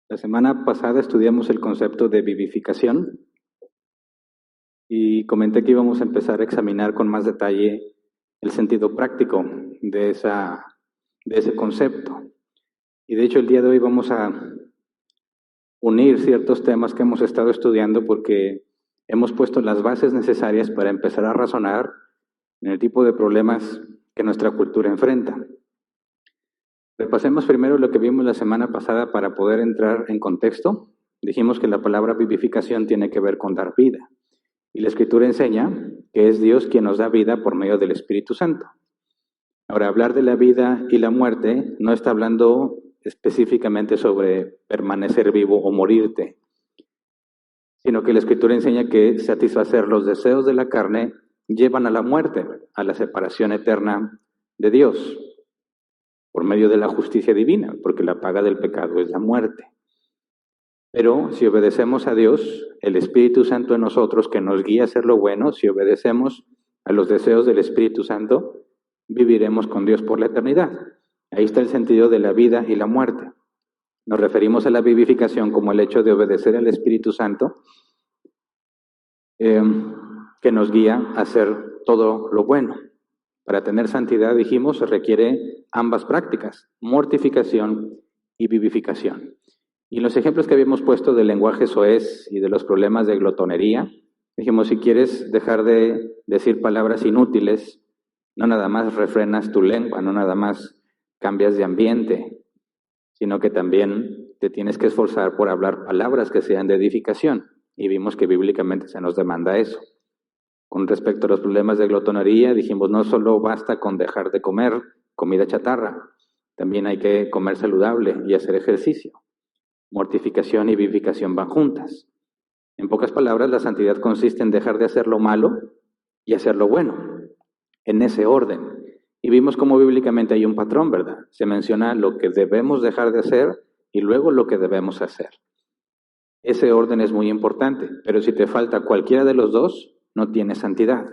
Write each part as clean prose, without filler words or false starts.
La semana pasada estudiamos el concepto de vivificación y comenté que íbamos a empezar a examinar con más detalle el sentido práctico de ese concepto. Y de hecho el día de hoy vamos a unir ciertos temas que hemos estado estudiando porque hemos puesto las bases necesarias para empezar a razonar en el tipo de problemas que nuestra cultura enfrenta. Repasemos primero lo que vimos la semana pasada para poder entrar en contexto. Dijimos que la palabra vivificación tiene que ver con dar vida. Y la Escritura enseña que es Dios quien nos da vida por medio del Espíritu Santo. Ahora, hablar de la vida y la muerte no está hablando específicamente sobre permanecer vivo o morirte, sino que la Escritura enseña que satisfacer los deseos de la carne llevan a la muerte, a la separación eterna de Dios, por medio de la justicia divina, porque la paga del pecado es la muerte. Pero si obedecemos a Dios, el Espíritu Santo en nosotros que nos guía a hacer lo bueno, si obedecemos a los deseos del Espíritu Santo, viviremos con Dios por la eternidad. Ahí está el sentido de la vida y la muerte. Nos referimos a la vivificación como el hecho de obedecer al Espíritu Santo, que nos guía a hacer todo lo bueno. Para tener santidad, dijimos, se requiere ambas prácticas, mortificación y vivificación. Y los ejemplos que habíamos puesto del lenguaje soez y de los problemas de glotonería, dijimos, si quieres dejar de decir palabras inútiles, no nada más refrenas tu lengua, no nada más cambias de ambiente, sino que también te tienes que esforzar por hablar palabras que sean de edificación. Y vimos que bíblicamente se nos demanda eso. Con respecto a los problemas de glotonería, dijimos, no solo basta con dejar de comer comida chatarra, también hay que comer saludable y hacer ejercicio. Mortificación y vivificación van juntas. En pocas palabras, la santidad consiste en dejar de hacer lo malo y hacer lo bueno, en ese orden. Y vimos cómo bíblicamente hay un patrón, ¿verdad? Se menciona lo que debemos dejar de hacer y luego lo que debemos hacer. Ese orden es muy importante, pero si te falta cualquiera de los dos, no tienes santidad.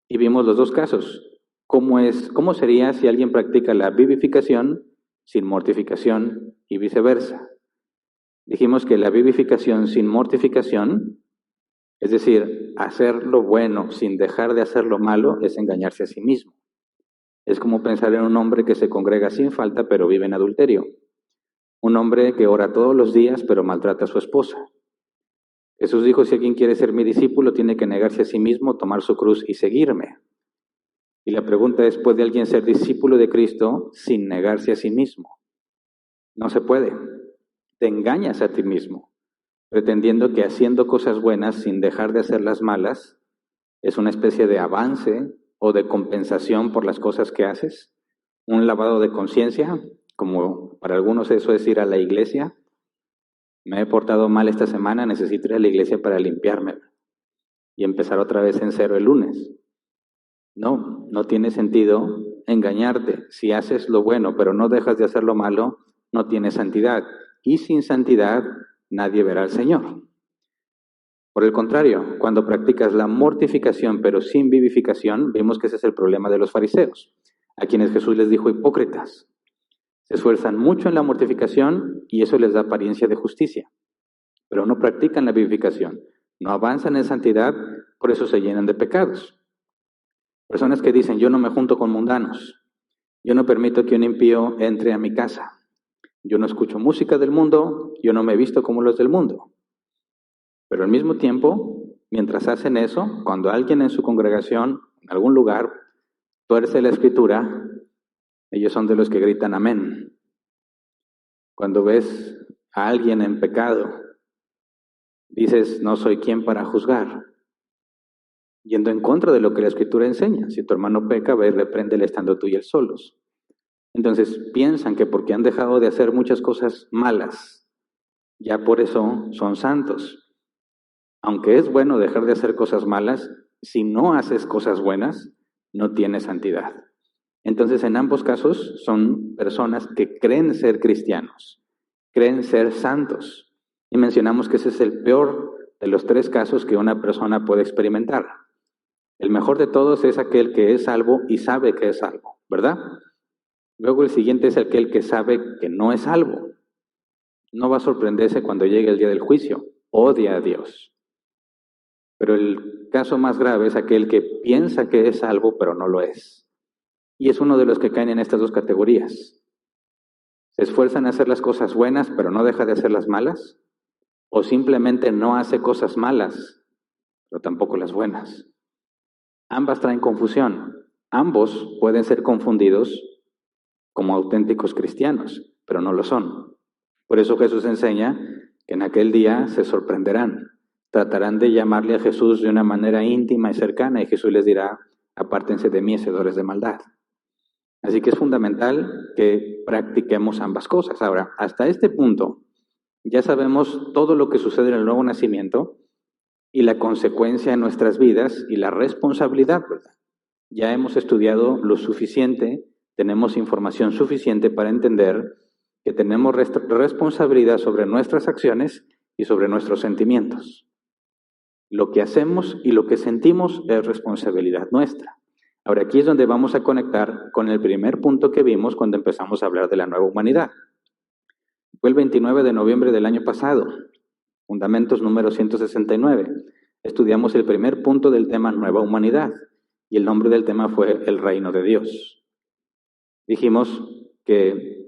Y vimos los dos casos. ¿Cómo sería si alguien practica la vivificación sin mortificación y viceversa? Dijimos que la vivificación sin mortificación, es decir, hacer lo bueno sin dejar de hacer lo malo, es engañarse a sí mismo. Es como pensar en un hombre que se congrega sin falta pero vive en adulterio. Un hombre que ora todos los días pero maltrata a su esposa. Jesús dijo, si alguien quiere ser mi discípulo, tiene que negarse a sí mismo, tomar su cruz y seguirme. Y la pregunta es, ¿puede alguien ser discípulo de Cristo sin negarse a sí mismo? No se puede. Te engañas a ti mismo, pretendiendo que haciendo cosas buenas sin dejar de hacer las malas es una especie de avance o de compensación por las cosas que haces, un lavado de conciencia, como para algunos eso es ir a la iglesia. Me he portado mal esta semana, necesito ir a la iglesia para limpiarme y empezar otra vez en cero el lunes. No tiene sentido engañarte. Si haces lo bueno pero no dejas de hacer lo malo, no tienes santidad. Y sin santidad nadie verá al Señor. Por el contrario, cuando practicas la mortificación pero sin vivificación, vimos que ese es el problema de los fariseos, a quienes Jesús les dijo hipócritas. Se esfuerzan mucho en la mortificación y eso les da apariencia de justicia, pero no practican la vivificación, no avanzan en santidad, por eso se llenan de pecados. Personas que dicen, yo no me junto con mundanos, yo no permito que un impío entre a mi casa, yo no escucho música del mundo, yo no me visto como los del mundo. Pero al mismo tiempo, mientras hacen eso, cuando alguien en su congregación, en algún lugar, tuerce la escritura, ellos son de los que gritan amén. Cuando ves a alguien en pecado, dices, no soy quien para juzgar, yendo en contra de lo que la escritura enseña. Si tu hermano peca, ve y repréndele estando tú y él solos. Entonces piensan que porque han dejado de hacer muchas cosas malas, ya por eso son santos. Aunque es bueno dejar de hacer cosas malas, si no haces cosas buenas, no tienes santidad. Entonces, en ambos casos son personas que creen ser cristianos, creen ser santos. Y mencionamos que ese es el peor de los tres casos que una persona puede experimentar. El mejor de todos es aquel que es salvo y sabe que es salvo, ¿verdad? Luego el siguiente es aquel que sabe que no es salvo no va a sorprenderse cuando llegue el día del juicio. Odia a Dios. Pero el caso más grave es aquel que piensa que es salvo, pero no lo es. Y es uno de los que caen en estas dos categorías. Se esfuerzan a hacer las cosas buenas, pero no deja de hacer las malas. O simplemente no hace cosas malas, pero tampoco las buenas. Ambas traen confusión. Ambos pueden ser confundidos como auténticos cristianos, pero no lo son. Por eso Jesús enseña que en aquel día se sorprenderán. Tratarán de llamarle a Jesús de una manera íntima y cercana y Jesús les dirá, apártense de mí, hacedores de maldad. Así que es fundamental que practiquemos ambas cosas. Ahora, hasta este punto, ya sabemos todo lo que sucede en el nuevo nacimiento y la consecuencia en nuestras vidas y la responsabilidad, ¿verdad? Ya hemos estudiado lo suficiente, tenemos información suficiente para entender que tenemos responsabilidad sobre nuestras acciones y sobre nuestros sentimientos. Lo que hacemos y lo que sentimos es responsabilidad nuestra. Ahora, aquí es donde vamos a conectar con el primer punto que vimos cuando empezamos a hablar de la nueva humanidad. Fue el 29 de noviembre del año pasado, Fundamentos número 169. Estudiamos el primer punto del tema Nueva Humanidad y el nombre del tema fue el Reino de Dios. Dijimos que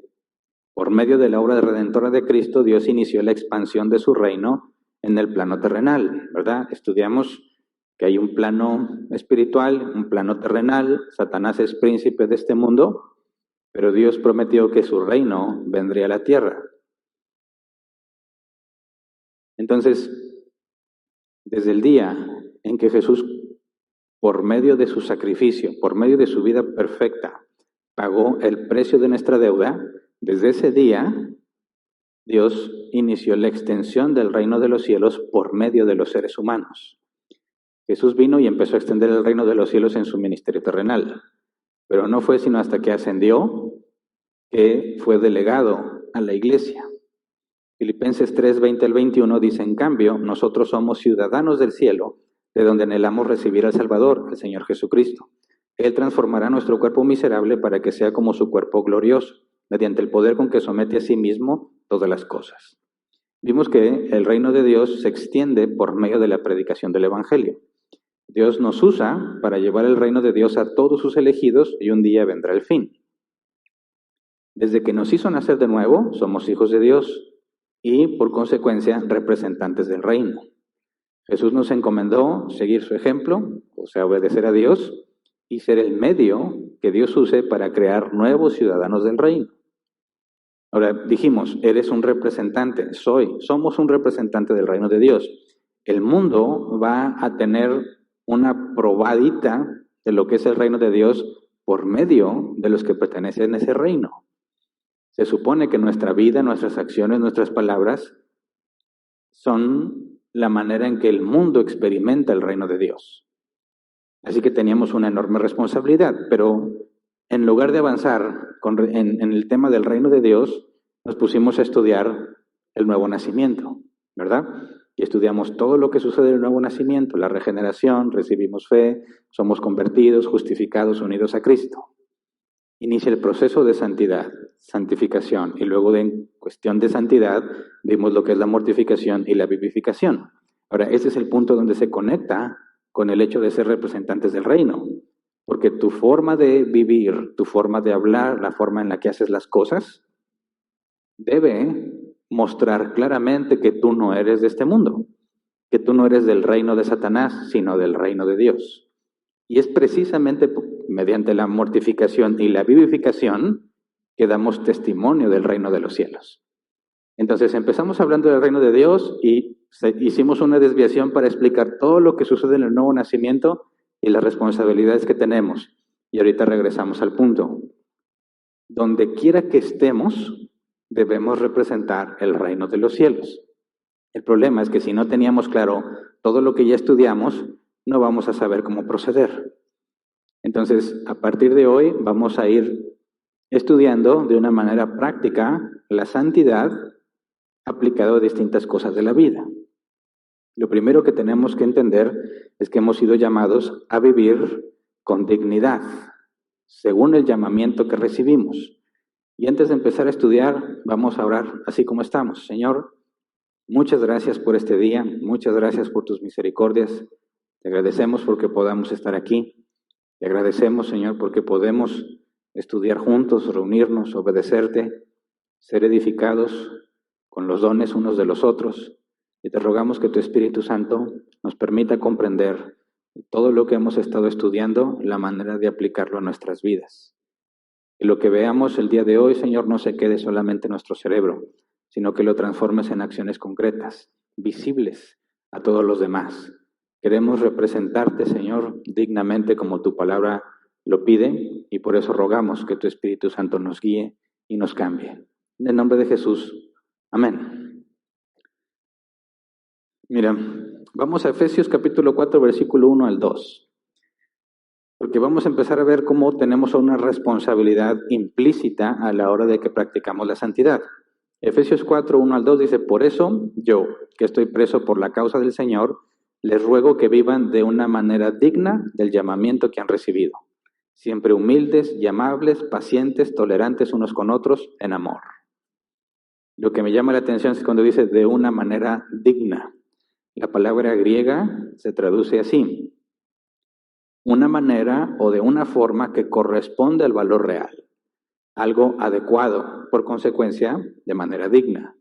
por medio de la obra redentora de Cristo, Dios inició la expansión de su reino en el plano terrenal, ¿verdad? Estudiamos que hay un plano espiritual, un plano terrenal, Satanás es príncipe de este mundo, pero Dios prometió que su reino vendría a la tierra. Entonces, desde el día en que Jesús, por medio de su sacrificio, por medio de su vida perfecta, pagó el precio de nuestra deuda, desde ese día Dios inició la extensión del reino de los cielos por medio de los seres humanos. Jesús vino y empezó a extender el reino de los cielos en su ministerio terrenal, pero no fue sino hasta que ascendió que fue delegado a la iglesia. Filipenses 3, 20 al 21 dice, en cambio, nosotros somos ciudadanos del cielo, de donde anhelamos recibir al Salvador, al Señor Jesucristo. Él transformará nuestro cuerpo miserable para que sea como su cuerpo glorioso, mediante el poder con que somete a sí mismo todas las cosas. Vimos que el reino de Dios se extiende por medio de la predicación del Evangelio. Dios nos usa para llevar el reino de Dios a todos sus elegidos y un día vendrá el fin. Desde que nos hizo nacer de nuevo, somos hijos de Dios y, por consecuencia, representantes del reino. Jesús nos encomendó seguir su ejemplo, o sea, obedecer a Dios y ser el medio que Dios use para crear nuevos ciudadanos del reino. Ahora, dijimos, eres un representante, somos un representante del reino de Dios. El mundo va a tener una probadita de lo que es el reino de Dios por medio de los que pertenecen a ese reino. Se supone que nuestra vida, nuestras acciones, nuestras palabras son la manera en que el mundo experimenta el reino de Dios. Así que teníamos una enorme responsabilidad, pero en lugar de avanzar en el tema del reino de Dios, nos pusimos a estudiar el nuevo nacimiento, ¿verdad? Y estudiamos todo lo que sucede en el nuevo nacimiento, la regeneración, recibimos fe, somos convertidos, justificados, unidos a Cristo. Inicia el proceso de santidad, santificación, y luego en cuestión de santidad vimos lo que es la mortificación y la vivificación. Ahora, este es el punto donde se conecta con el hecho de ser representantes del reino, porque tu forma de vivir, tu forma de hablar, la forma en la que haces las cosas, debe mostrar claramente que tú no eres de este mundo, que tú no eres del reino de Satanás, sino del reino de Dios. Y es precisamente mediante la mortificación y la vivificación que damos testimonio del reino de los cielos. Entonces empezamos hablando del reino de Dios y hicimos una desviación para explicar todo lo que sucede en el nuevo nacimiento y las responsabilidades que tenemos. Y ahorita regresamos al punto. Donde quiera que estemos, debemos representar el reino de los cielos. El problema es que si no teníamos claro todo lo que ya estudiamos, no vamos a saber cómo proceder. Entonces, a partir de hoy vamos a ir estudiando de una manera práctica la santidad aplicada a distintas cosas de la vida. Lo primero que tenemos que entender es que hemos sido llamados a vivir con dignidad, según el llamamiento que recibimos. Y antes de empezar a estudiar, vamos a orar así como estamos. Señor, muchas gracias por este día, muchas gracias por tus misericordias. Te agradecemos porque podamos estar aquí. Te agradecemos, Señor, porque podemos estudiar juntos, reunirnos, obedecerte, ser edificados con los dones unos de los otros. Y te rogamos que tu Espíritu Santo nos permita comprender todo lo que hemos estado estudiando, la manera de aplicarlo a nuestras vidas. Que lo que veamos el día de hoy, Señor, no se quede solamente en nuestro cerebro, sino que lo transformes en acciones concretas, visibles a todos los demás. Queremos representarte, Señor, dignamente como tu palabra lo pide, y por eso rogamos que tu Espíritu Santo nos guíe y nos cambie. En el nombre de Jesús, amén. Mira, vamos a Efesios capítulo 4, versículo 1 al 2. Porque vamos a empezar a ver cómo tenemos una responsabilidad implícita a la hora de que practicamos la santidad. Efesios 4, 1 al 2 dice, por eso yo, que estoy preso por la causa del Señor, les ruego que vivan de una manera digna del llamamiento que han recibido, siempre humildes y amables, pacientes, tolerantes unos con otros, en amor. Lo que me llama la atención es cuando dice de una manera digna. La palabra griega se traduce así: una manera o de una forma que corresponde al valor real, algo adecuado, por consecuencia, de manera digna.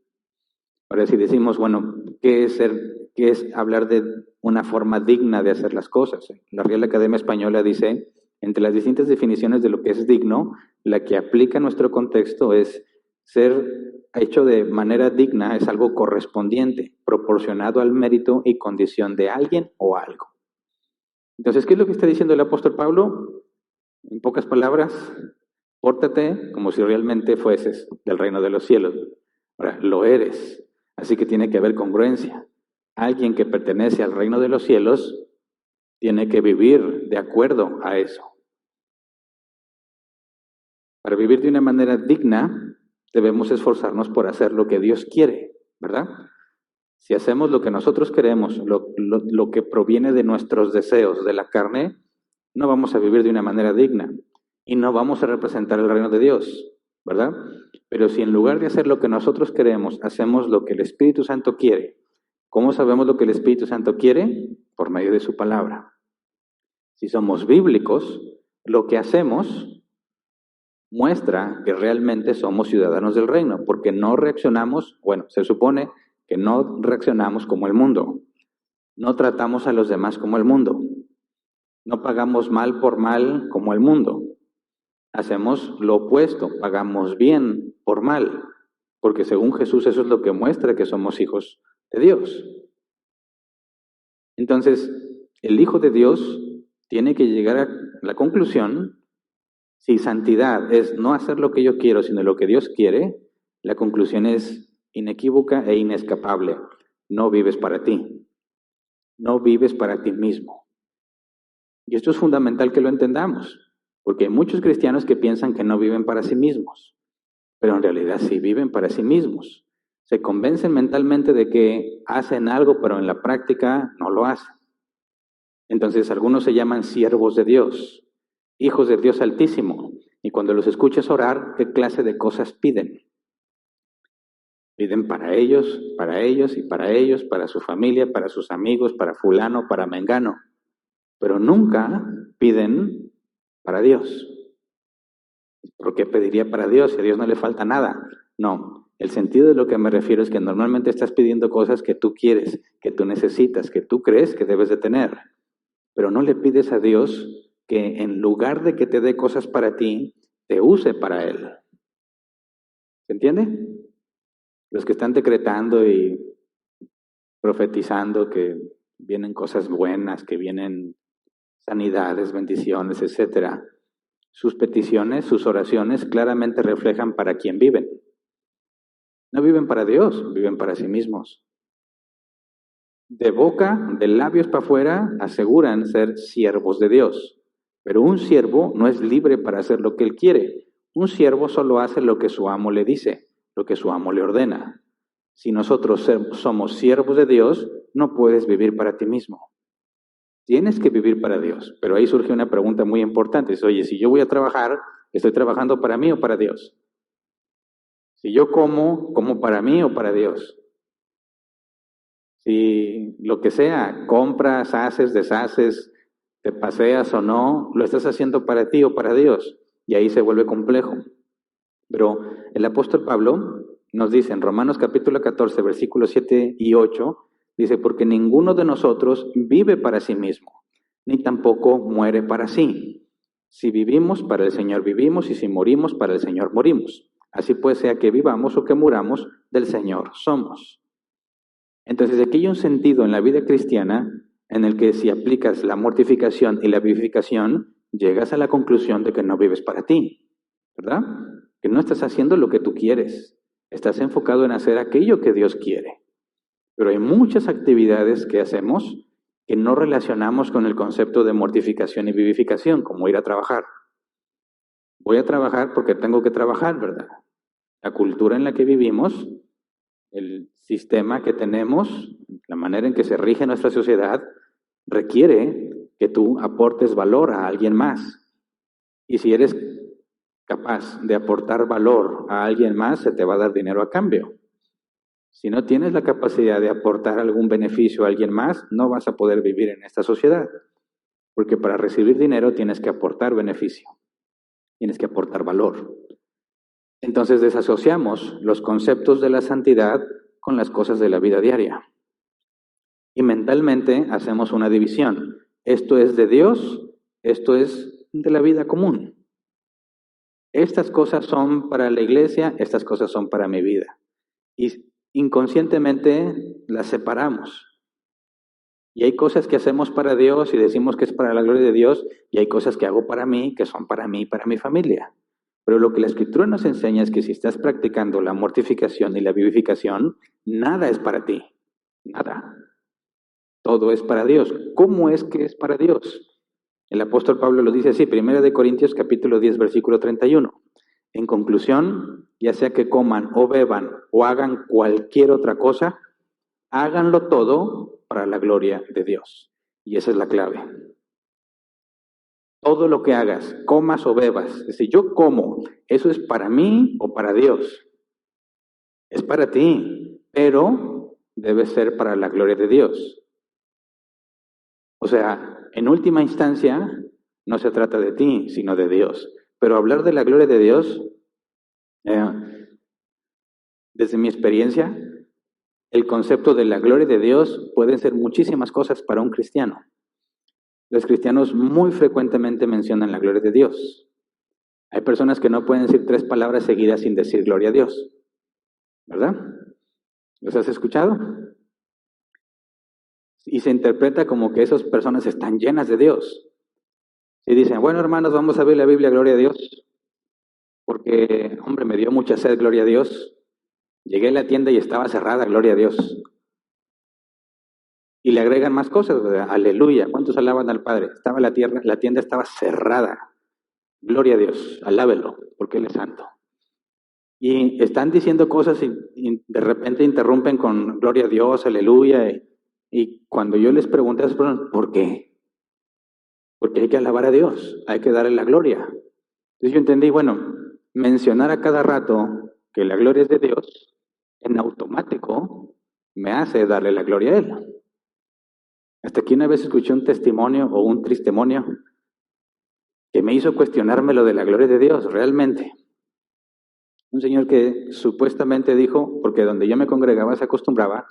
Ahora, si decimos, bueno, ¿qué es hablar de una forma digna de hacer las cosas? La Real Academia Española dice, entre las distintas definiciones de lo que es digno, la que aplica a nuestro contexto es ser hecho de manera digna, es algo correspondiente, proporcionado al mérito y condición de alguien o algo. Entonces, ¿qué es lo que está diciendo el apóstol Pablo? En pocas palabras, pórtate como si realmente fueses del reino de los cielos. Ahora, lo eres, así que tiene que haber congruencia. Alguien que pertenece al reino de los cielos tiene que vivir de acuerdo a eso. Para vivir de una manera digna, debemos esforzarnos por hacer lo que Dios quiere, ¿verdad? Si hacemos lo que nosotros queremos, lo que proviene de nuestros deseos de la carne, no vamos a vivir de una manera digna y no vamos a representar el reino de Dios, ¿verdad? Pero si en lugar de hacer lo que nosotros queremos, hacemos lo que el Espíritu Santo quiere, ¿cómo sabemos lo que el Espíritu Santo quiere? Por medio de su palabra. Si somos bíblicos, lo que hacemos muestra que realmente somos ciudadanos del reino, porque no reaccionamos, bueno, se supone que no reaccionamos como el mundo, no tratamos a los demás como el mundo, no pagamos mal por mal como el mundo, hacemos lo opuesto, pagamos bien por mal, porque según Jesús eso es lo que muestra que somos hijos de Dios. Entonces, el Hijo de Dios tiene que llegar a la conclusión, si santidad es no hacer lo que yo quiero, sino lo que Dios quiere, la conclusión es inequívoca e inescapable. No vives para ti. No vives para ti mismo. Y esto es fundamental que lo entendamos, porque hay muchos cristianos que piensan que no viven para sí mismos, pero en realidad sí viven para sí mismos. Se convencen mentalmente de que hacen algo, pero en la práctica no lo hacen. Entonces algunos se llaman siervos de Dios, hijos del Dios Altísimo, y cuando los escuchas orar, ¿qué clase de cosas piden? Piden para ellos y para ellos, para su familia, para sus amigos, para fulano, para mengano. Pero nunca piden para Dios. ¿Por qué pediría para Dios si a Dios no le falta nada? No, el sentido de lo que me refiero es que normalmente estás pidiendo cosas que tú quieres, que tú necesitas, que tú crees que debes de tener. Pero no le pides a Dios que en lugar de que te dé cosas para ti, te use para Él. ¿Se entiende? Los que están decretando y profetizando que vienen cosas buenas, que vienen sanidades, bendiciones, etcétera. Sus peticiones, sus oraciones claramente reflejan para quién viven. No viven para Dios, viven para sí mismos. De boca, de labios para afuera, aseguran ser siervos de Dios. Pero un siervo no es libre para hacer lo que él quiere. Un siervo solo hace lo que su amo le dice, lo que su amo le ordena. Si nosotros somos siervos de Dios, no puedes vivir para ti mismo. Tienes que vivir para Dios. Pero ahí surge una pregunta muy importante. Es, oye, si yo voy a trabajar, ¿estoy trabajando para mí o para Dios? Si yo como para mí o para Dios. Si lo que sea, compras, haces, deshaces, te paseas o no, lo estás haciendo para ti o para Dios. Y ahí se vuelve complejo. Pero el apóstol Pablo nos dice en Romanos capítulo 14, versículos 7 y 8, dice, porque ninguno de nosotros vive para sí mismo, ni tampoco muere para sí. Si vivimos, para el Señor vivimos, y si morimos, para el Señor morimos. Así pues, sea que vivamos o que muramos, del Señor somos. Entonces, aquí hay un sentido en la vida cristiana en el que si aplicas la mortificación y la vivificación, llegas a la conclusión de que no vives para ti, ¿verdad? Que no estás haciendo lo que tú quieres, estás enfocado en hacer aquello que Dios quiere. Pero hay muchas actividades que hacemos que no relacionamos con el concepto de mortificación y vivificación, como ir a trabajar. Voy a trabajar porque tengo que trabajar, ¿verdad? La cultura en la que vivimos, el sistema que tenemos, la manera en que se rige nuestra sociedad, requiere que tú aportes valor a alguien más. Y si eres capaz de aportar valor a alguien más, se te va a dar dinero a cambio. Si no tienes la capacidad de aportar algún beneficio a alguien más, no vas a poder vivir en esta sociedad. Porque para recibir dinero tienes que aportar beneficio, tienes que aportar valor. Entonces desasociamos los conceptos de la santidad con las cosas de la vida diaria. Y mentalmente hacemos una división. Esto es de Dios, esto es de la vida común. Estas cosas son para la iglesia, estas cosas son para mi vida. Y inconscientemente las separamos. Y hay cosas que hacemos para Dios y decimos que es para la gloria de Dios, y hay cosas que hago para mí, que son para mí y para mi familia. Pero lo que la Escritura nos enseña es que si estás practicando la mortificación y la vivificación, nada es para ti, nada. Todo es para Dios. ¿Cómo es que es para Dios? El apóstol Pablo lo dice así, 1 Corintios capítulo 10, versículo 31. En conclusión, ya sea que coman o beban o hagan cualquier otra cosa, háganlo todo para la gloria de Dios. Y esa es la clave. Todo lo que hagas, comas o bebas, es decir, yo como, ¿eso es para mí o para Dios? Es para ti, pero debe ser para la gloria de Dios. O sea, en última instancia, no se trata de ti, sino de Dios. Pero hablar de la gloria de Dios, desde mi experiencia, el concepto de la gloria de Dios puede ser muchísimas cosas para un cristiano. Los cristianos muy frecuentemente mencionan la gloria de Dios. Hay personas que no pueden decir 3 palabras seguidas sin decir gloria a Dios, ¿verdad? ¿Los has escuchado? Y se interpreta como que esas personas están llenas de Dios. Y dicen, bueno, hermanos, vamos a ver la Biblia, gloria a Dios, porque, hombre, me dio mucha sed, gloria a Dios. Llegué a la tienda y estaba cerrada, gloria a Dios. Y le agregan más cosas, ¿verdad? Aleluya. ¿Cuántos alaban al Padre? La tienda estaba cerrada. Gloria a Dios, alábelo, porque Él es santo. Y están diciendo cosas y de repente interrumpen con gloria a Dios, aleluya. Y cuando yo les pregunté a esas personas, ¿por qué? Porque hay que alabar a Dios, hay que darle la gloria. Entonces yo entendí, bueno, mencionar a cada rato que la gloria es de Dios, en automático me hace darle la gloria a Él. Hasta que una vez escuché un testimonio o un tristemonio que me hizo cuestionarme lo de la gloria de Dios, realmente. Un señor que supuestamente dijo, porque donde yo me congregaba se acostumbraba,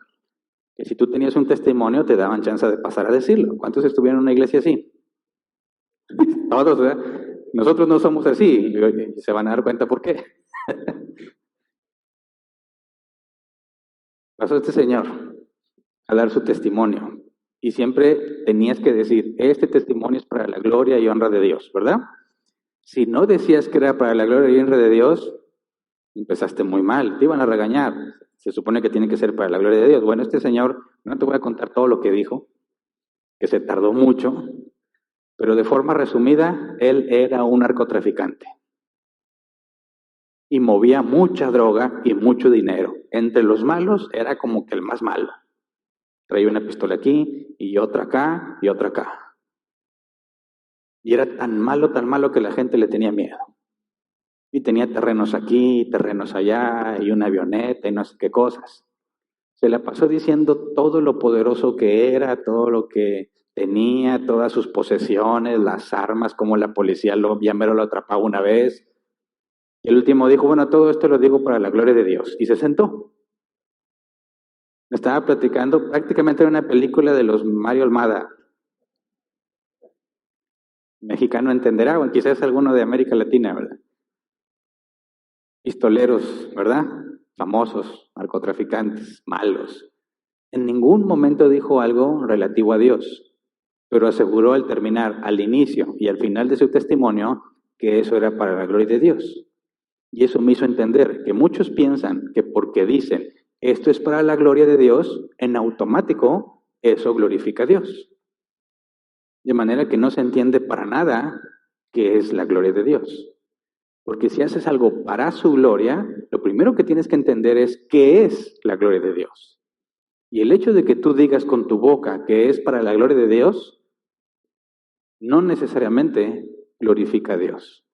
que si tú tenías un testimonio te daban chance de pasar a decirlo. ¿Cuántos estuvieron en una iglesia así? Todos, ¿verdad? Nosotros no somos así, y se van a dar cuenta por qué. Pasó este señor a dar su testimonio y siempre tenías que decir, este testimonio es para la gloria y honra de Dios, ¿verdad? Si no decías que era para la gloria y honra de Dios, empezaste muy mal, te iban a regañar. Se supone que tiene que ser para la gloria de Dios. Bueno, este señor, no te voy a contar todo lo que dijo, que se tardó mucho, pero de forma resumida, él era un narcotraficante. Y movía mucha droga y mucho dinero. Entre los malos era como que el más malo. Traía una pistola aquí y otra acá y otra acá. Y era tan malo que la gente le tenía miedo. Y tenía terrenos aquí, terrenos allá, y una avioneta, y no sé qué cosas. Se la pasó diciendo todo lo poderoso que era, todo lo que tenía, todas sus posesiones, las armas, como la policía ya mero lo atrapaba una vez. Y el último dijo, bueno, todo esto lo digo para la gloria de Dios. Y se sentó. Estaba platicando prácticamente una película de los Mario Almada. Mexicano entenderá, o quizás alguno de América Latina, ¿verdad? Pistoleros, ¿verdad? Famosos, narcotraficantes, malos. En ningún momento dijo algo relativo a Dios, pero aseguró al terminar, al inicio y al final de su testimonio, que eso era para la gloria de Dios. Y eso me hizo entender que muchos piensan que porque dicen, esto es para la gloria de Dios, en automático eso glorifica a Dios. De manera que no se entiende para nada qué es la gloria de Dios. Porque si haces algo para su gloria, lo primero que tienes que entender es qué es la gloria de Dios. Y el hecho de que tú digas con tu boca que es para la gloria de Dios, no necesariamente glorifica a Dios.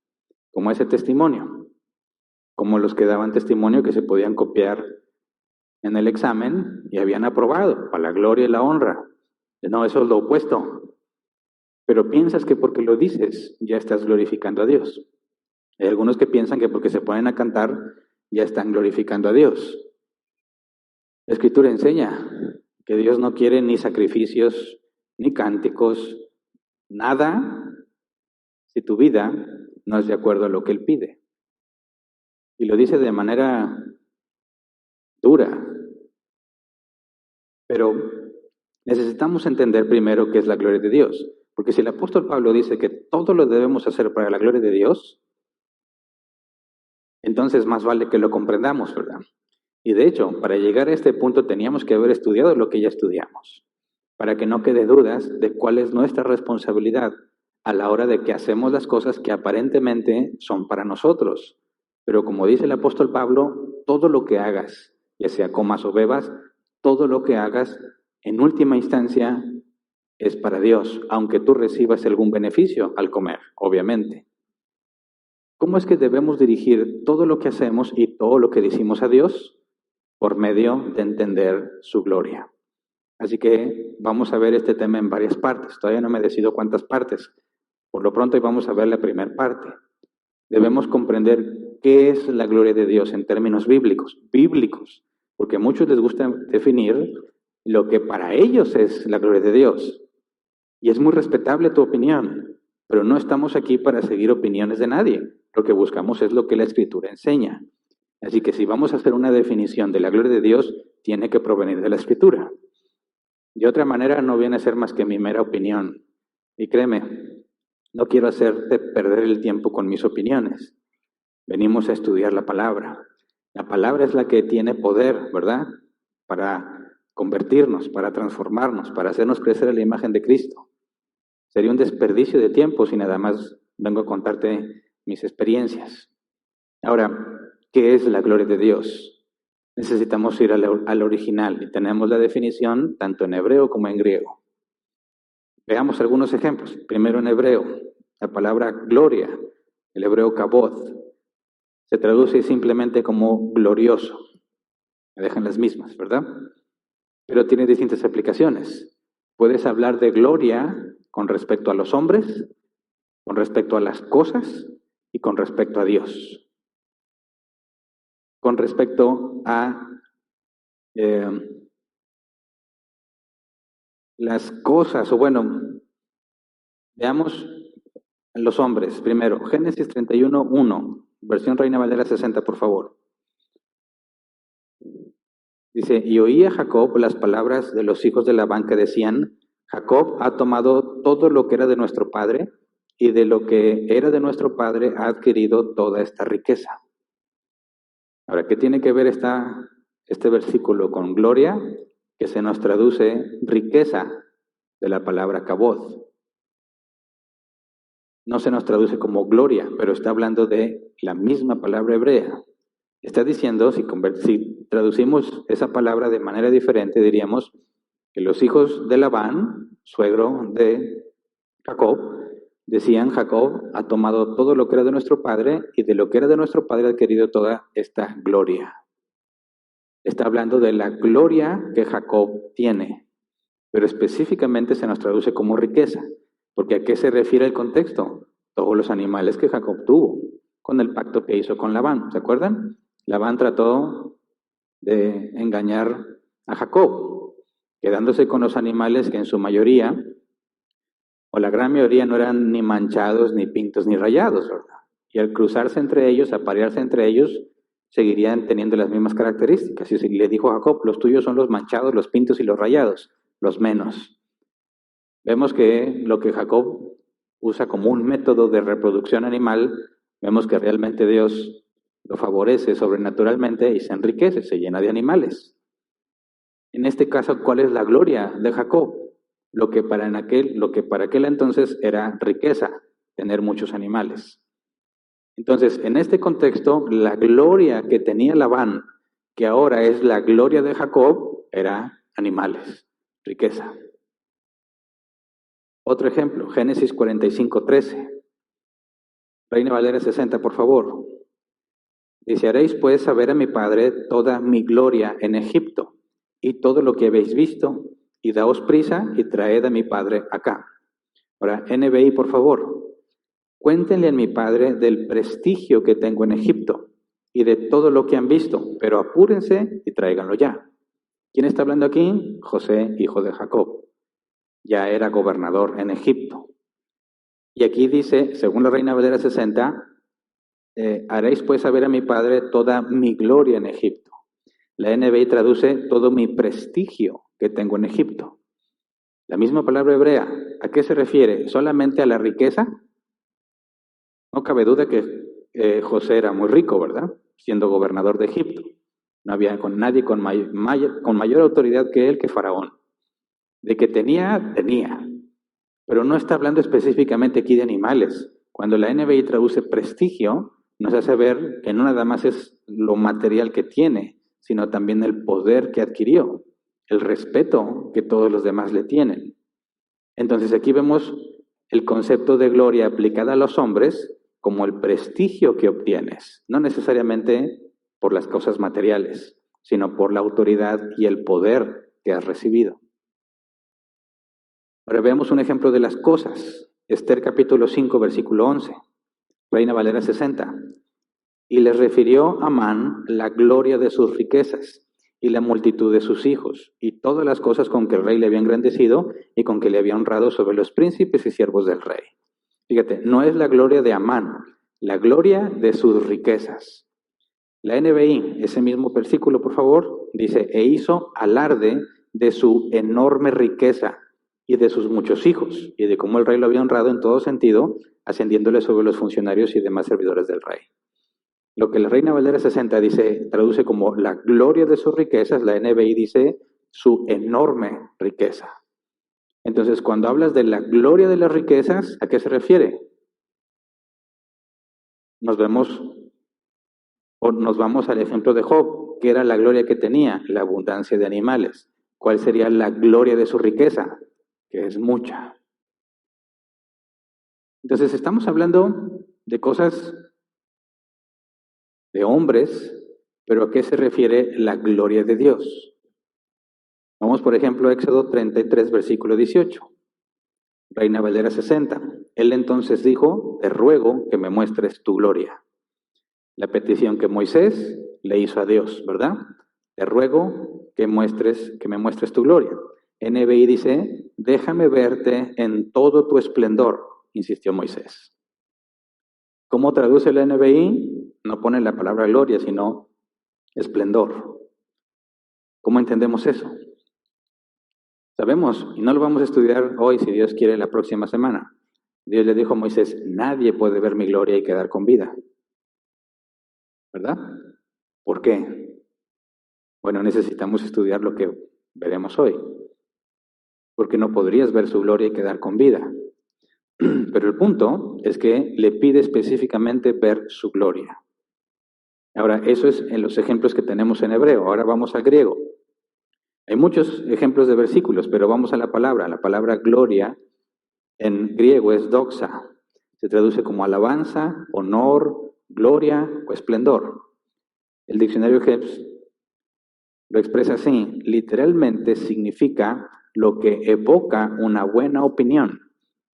Como ese testimonio, como los que daban testimonio que se podían copiar en el examen y habían aprobado para la gloria y la honra. No, eso es lo opuesto. Pero piensas que porque lo dices ya estás glorificando a Dios. Hay algunos que piensan que porque se ponen a cantar ya están glorificando a Dios. La Escritura enseña que Dios no quiere ni sacrificios, ni cánticos, nada, si tu vida no es de acuerdo a lo que Él pide. Y lo dice de manera dura. Pero necesitamos entender primero qué es la gloria de Dios. Porque si el apóstol Pablo dice que todo lo debemos hacer para la gloria de Dios, entonces más vale que lo comprendamos, ¿verdad? Y de hecho, para llegar a este punto teníamos que haber estudiado lo que ya estudiamos, para que no quede dudas de cuál es nuestra responsabilidad a la hora de que hacemos las cosas que aparentemente son para nosotros. Pero como dice el apóstol Pablo, todo lo que hagas, ya sea comas o bebas, todo lo que hagas, en última instancia, es para Dios, aunque tú recibas algún beneficio al comer, obviamente. ¿Cómo es que debemos dirigir todo lo que hacemos y todo lo que decimos a Dios? Por medio de entender su gloria. Así que vamos a ver este tema en varias partes. Todavía no me decido cuántas partes. Por lo pronto vamos a ver la primera parte. Debemos comprender qué es la gloria de Dios en términos bíblicos, porque a muchos les gusta definir lo que para ellos es la gloria de Dios. Y es muy respetable tu opinión, pero no estamos aquí para seguir opiniones de nadie. Lo que buscamos es lo que la Escritura enseña. Así que si vamos a hacer una definición de la gloria de Dios, tiene que provenir de la Escritura. De otra manera no viene a ser más que mi mera opinión. Y créeme, no quiero hacerte perder el tiempo con mis opiniones. Venimos a estudiar la palabra. La palabra es la que tiene poder, ¿verdad? Para convertirnos, para transformarnos, para hacernos crecer a la imagen de Cristo. Sería un desperdicio de tiempo si nada más vengo a contarte mis experiencias. Ahora, ¿qué es la gloria de Dios? Necesitamos ir al original y tenemos la definición tanto en hebreo como en griego. Veamos algunos ejemplos. Primero en hebreo, la palabra gloria, el hebreo kabod, se traduce simplemente como glorioso. Me dejan las mismas, ¿verdad? Pero tiene distintas aplicaciones. Puedes hablar de gloria con respecto a los hombres, con respecto a las cosas y con respecto a Dios. Con respecto a las cosas, o bueno, veamos los hombres primero. Génesis 31:1, versión Reina Valera 60, por favor. Dice, y oía Jacob las palabras de los hijos de Labán que decían, Jacob ha tomado todo lo que era de nuestro padre, y de lo que era de nuestro padre ha adquirido toda esta riqueza. Ahora, ¿qué tiene que ver este versículo con gloria? Que se nos traduce riqueza de la palabra kabod. No se nos traduce como gloria, pero está hablando de la misma palabra hebrea. Está diciendo, si traducimos esa palabra de manera diferente, diríamos que los hijos de Labán, suegro de Jacob, Decían, Jacob ha tomado todo lo que era de nuestro padre y de lo que era de nuestro padre ha adquirido toda esta gloria. Está hablando de la gloria que Jacob tiene, pero específicamente se nos traduce como riqueza, porque ¿a qué se refiere el contexto? Todos los animales que Jacob tuvo con el pacto que hizo con Labán, ¿se acuerdan? Labán trató de engañar a Jacob, quedándose con los animales que en su mayoría, o la gran mayoría, no eran ni manchados, ni pintos, ni rayados, ¿verdad? Y al cruzarse entre ellos, aparearse entre ellos, seguirían teniendo las mismas características. Y le dijo a Jacob, los tuyos son los manchados, los pintos y los rayados, los menos. Vemos que lo que Jacob usa como un método de reproducción animal, vemos que realmente Dios lo favorece sobrenaturalmente y se enriquece, se llena de animales. En este caso, ¿cuál es la gloria de Jacob? Lo que para aquel entonces era riqueza, tener muchos animales. Entonces, en este contexto, la gloria que tenía Labán, que ahora es la gloria de Jacob, era animales, riqueza. Otro ejemplo, Génesis 45:13. Reina Valera 60, por favor. Dice, haréis pues saber a mi padre toda mi gloria en Egipto y todo lo que habéis visto, y daos prisa y traed a mi padre acá. Ahora, NBI, por favor. Cuéntenle a mi padre del prestigio que tengo en Egipto y de todo lo que han visto, pero apúrense y tráiganlo ya. ¿Quién está hablando aquí? José, hijo de Jacob. Ya era gobernador en Egipto. Y aquí dice, según la Reina Valera 60, haréis pues saber a mi padre toda mi gloria en Egipto. La NBI traduce todo mi prestigio que tengo en Egipto. La misma palabra hebrea, ¿a qué se refiere? ¿Solamente a la riqueza? No cabe duda que José era muy rico, ¿verdad? Siendo gobernador de Egipto. No había nadie con mayor autoridad que él, que Faraón. De que tenía. Pero no está hablando específicamente aquí de animales. Cuando la NBI traduce prestigio, nos hace ver que no nada más es lo material que tiene, sino también el poder que adquirió, el respeto que todos los demás le tienen. Entonces aquí vemos el concepto de gloria aplicada a los hombres como el prestigio que obtienes, no necesariamente por las cosas materiales, sino por la autoridad y el poder que has recibido. Ahora veamos un ejemplo de las cosas. Esther capítulo 5, versículo 11. Reina Valera 60. Y les refirió a Amán la gloria de sus riquezas y la multitud de sus hijos y todas las cosas con que el rey le había engrandecido y con que le había honrado sobre los príncipes y siervos del rey. Fíjate, no es la gloria de Amán, la gloria de sus riquezas. La NBI, ese mismo versículo, por favor, dice, e hizo alarde de su enorme riqueza y de sus muchos hijos, y de cómo el rey lo había honrado en todo sentido, ascendiéndole sobre los funcionarios y demás servidores del rey. Lo que la Reina Valera 60 dice, traduce como la gloria de sus riquezas, la NBI dice su enorme riqueza. Entonces, cuando hablas de la gloria de las riquezas, ¿a qué se refiere? Nos vamos al ejemplo de Job, que era la gloria que tenía, la abundancia de animales. ¿Cuál sería la gloria de su riqueza? Que es mucha. Entonces, estamos hablando de cosas de hombres, pero ¿a qué se refiere la gloria de Dios? Vamos, por ejemplo, a Éxodo 33, versículo 18. Reina Valera 60. Él entonces dijo, te ruego que me muestres tu gloria. La petición que Moisés le hizo a Dios, ¿verdad? Te ruego que me muestres tu gloria. NBI dice, déjame verte en todo tu esplendor, insistió Moisés. ¿Cómo traduce la NBI? No pone la palabra gloria, sino esplendor. ¿Cómo entendemos eso? Sabemos, y no lo vamos a estudiar hoy, si Dios quiere, la próxima semana. Dios le dijo a Moisés, nadie puede ver mi gloria y quedar con vida. ¿Verdad? ¿Por qué? Bueno, necesitamos estudiar lo que veremos hoy. Porque no podrías ver su gloria y quedar con vida. Pero el punto es que le pide específicamente ver su gloria. Ahora, eso es en los ejemplos que tenemos en hebreo. Ahora vamos al griego. Hay muchos ejemplos de versículos, pero vamos a la palabra. La palabra gloria en griego es doxa. Se traduce como alabanza, honor, gloria o esplendor. El diccionario Helps lo expresa así: literalmente significa lo que evoca una buena opinión,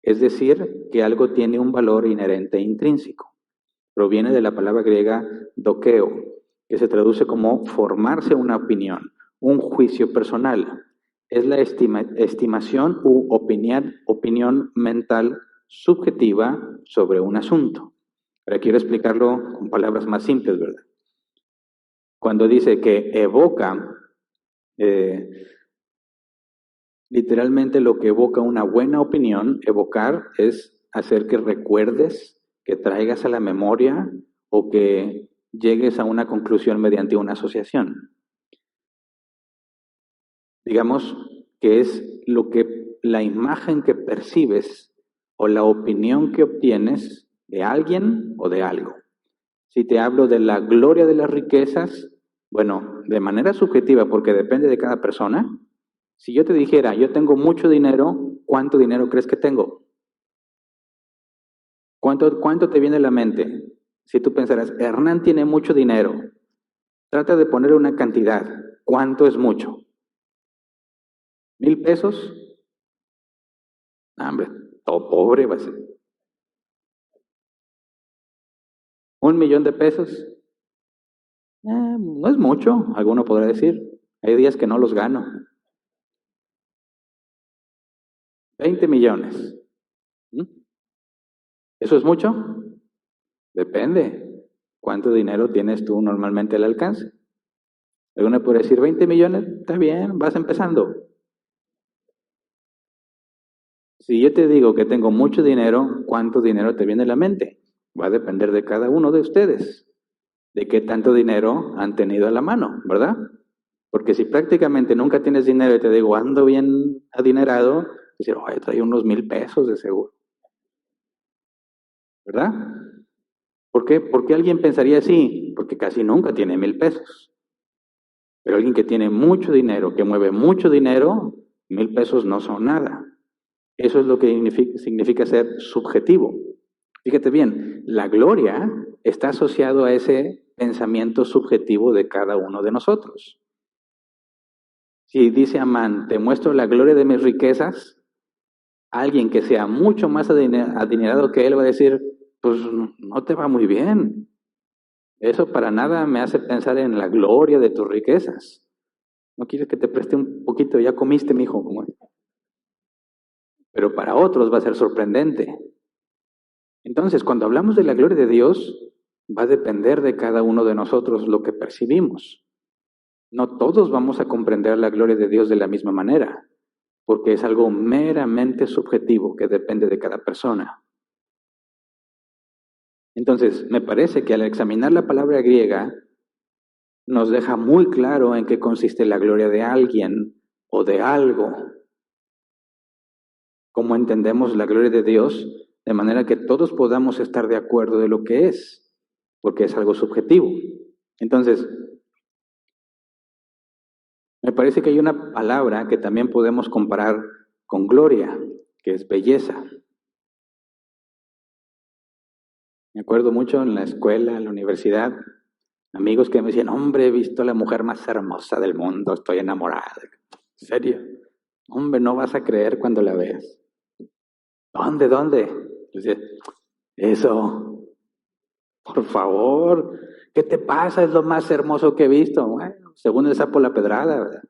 es decir, que algo tiene un valor inherente e intrínseco. Proviene de la palabra griega dokeo, que se traduce como formarse una opinión, un juicio personal. Es la estimación u opinión mental subjetiva sobre un asunto. Ahora quiero explicarlo con palabras más simples, ¿verdad? Cuando dice que evoca, literalmente lo que evoca una buena opinión, evocar es hacer que recuerdes, que traigas a la memoria o que llegues a una conclusión mediante una asociación. Digamos que es la imagen que percibes o la opinión que obtienes de alguien o de algo. Si te hablo de la gloria de las riquezas, bueno, de manera subjetiva, porque depende de cada persona. Si yo te dijera, yo tengo mucho dinero, ¿cuánto dinero crees que tengo? ¿Cuánto te viene a la mente? Si tú pensaras, Hernán tiene mucho dinero, trata de poner una cantidad. ¿Cuánto es mucho? ¿1,000 pesos? No, hombre, todo pobre va a ser. ¿1,000,000 de pesos? No es mucho, alguno podrá decir. Hay días que no los gano. 20 millones. ¿Eso es mucho? Depende. ¿Cuánto dinero tienes tú normalmente al alcance? Alguno puede decir 20 millones, está bien, vas empezando. Si yo te digo que tengo mucho dinero, ¿cuánto dinero te viene a la mente? Va a depender de cada uno de ustedes, de qué tanto dinero han tenido a la mano, ¿verdad? Porque si prácticamente nunca tienes dinero y te digo, ando bien adinerado, decir, oye, trae unos 1,000 pesos de seguro, ¿verdad? ¿Por qué? Porque alguien pensaría así, porque casi nunca tiene 1,000 pesos. Pero alguien que tiene mucho dinero, que mueve mucho dinero, 1,000 pesos no son nada. Eso es lo que significa ser subjetivo. Fíjate bien, la gloria está asociado a ese pensamiento subjetivo de cada uno de nosotros. Si dice Amán, te muestro la gloria de mis riquezas, alguien que sea mucho más adinerado que él va a decir, pues no te va muy bien. Eso para nada me hace pensar en la gloria de tus riquezas. ¿No quieres que te preste un poquito? Ya comiste, mijo. Pero para otros va a ser sorprendente. Entonces, cuando hablamos de la gloria de Dios, va a depender de cada uno de nosotros lo que percibimos. No todos vamos a comprender la gloria de Dios de la misma manera, porque es algo meramente subjetivo que depende de cada persona. Entonces, me parece que al examinar la palabra griega, nos deja muy claro en qué consiste la gloria de alguien o de algo. Cómo entendemos la gloria de Dios, de manera que todos podamos estar de acuerdo de lo que es, porque es algo subjetivo. Entonces, me parece que hay una palabra que también podemos comparar con gloria, que es belleza. Me acuerdo mucho en la escuela, en la universidad, amigos que me decían, hombre, he visto a la mujer más hermosa del mundo, estoy enamorada. ¿En serio? Hombre, no vas a creer cuando la veas. ¿Dónde? Yo decía, eso, por favor, ¿qué te pasa? Es lo más hermoso que he visto. Bueno, según el sapo la pedrada, ¿verdad?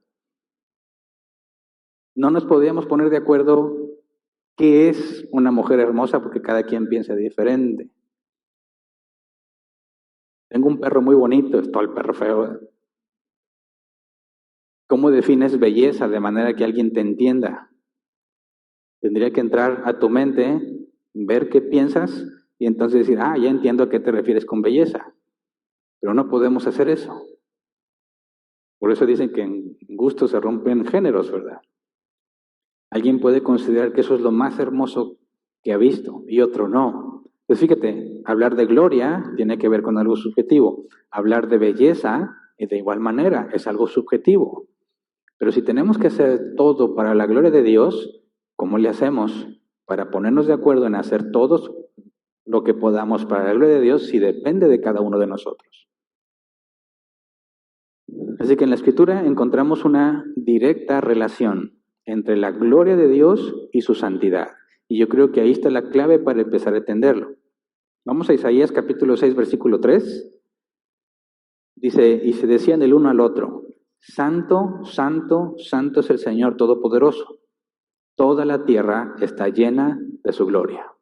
No nos podíamos poner de acuerdo qué es una mujer hermosa porque cada quien piensa diferente. Tengo un perro muy bonito, es todo el perro feo. ¿Cómo defines belleza de manera que alguien te entienda? Tendría que entrar a tu mente, ver qué piensas y entonces decir, ya entiendo a qué te refieres con belleza. Pero no podemos hacer eso. Por eso dicen que en gusto se rompen géneros, ¿verdad? Alguien puede considerar que eso es lo más hermoso que ha visto y otro no. Pues fíjate, hablar de gloria tiene que ver con algo subjetivo. Hablar de belleza, de igual manera, es algo subjetivo. Pero si tenemos que hacer todo para la gloria de Dios, ¿cómo le hacemos? Para ponernos de acuerdo en hacer todos lo que podamos para la gloria de Dios si depende de cada uno de nosotros. Así que en la Escritura encontramos una directa relación entre la gloria de Dios y su santidad. Y yo creo que ahí está la clave para empezar a entenderlo. Vamos a Isaías capítulo 6, versículo 3. Dice, y se decían el uno al otro, Santo, Santo, Santo es el Señor Todopoderoso. Toda la tierra está llena de su gloria.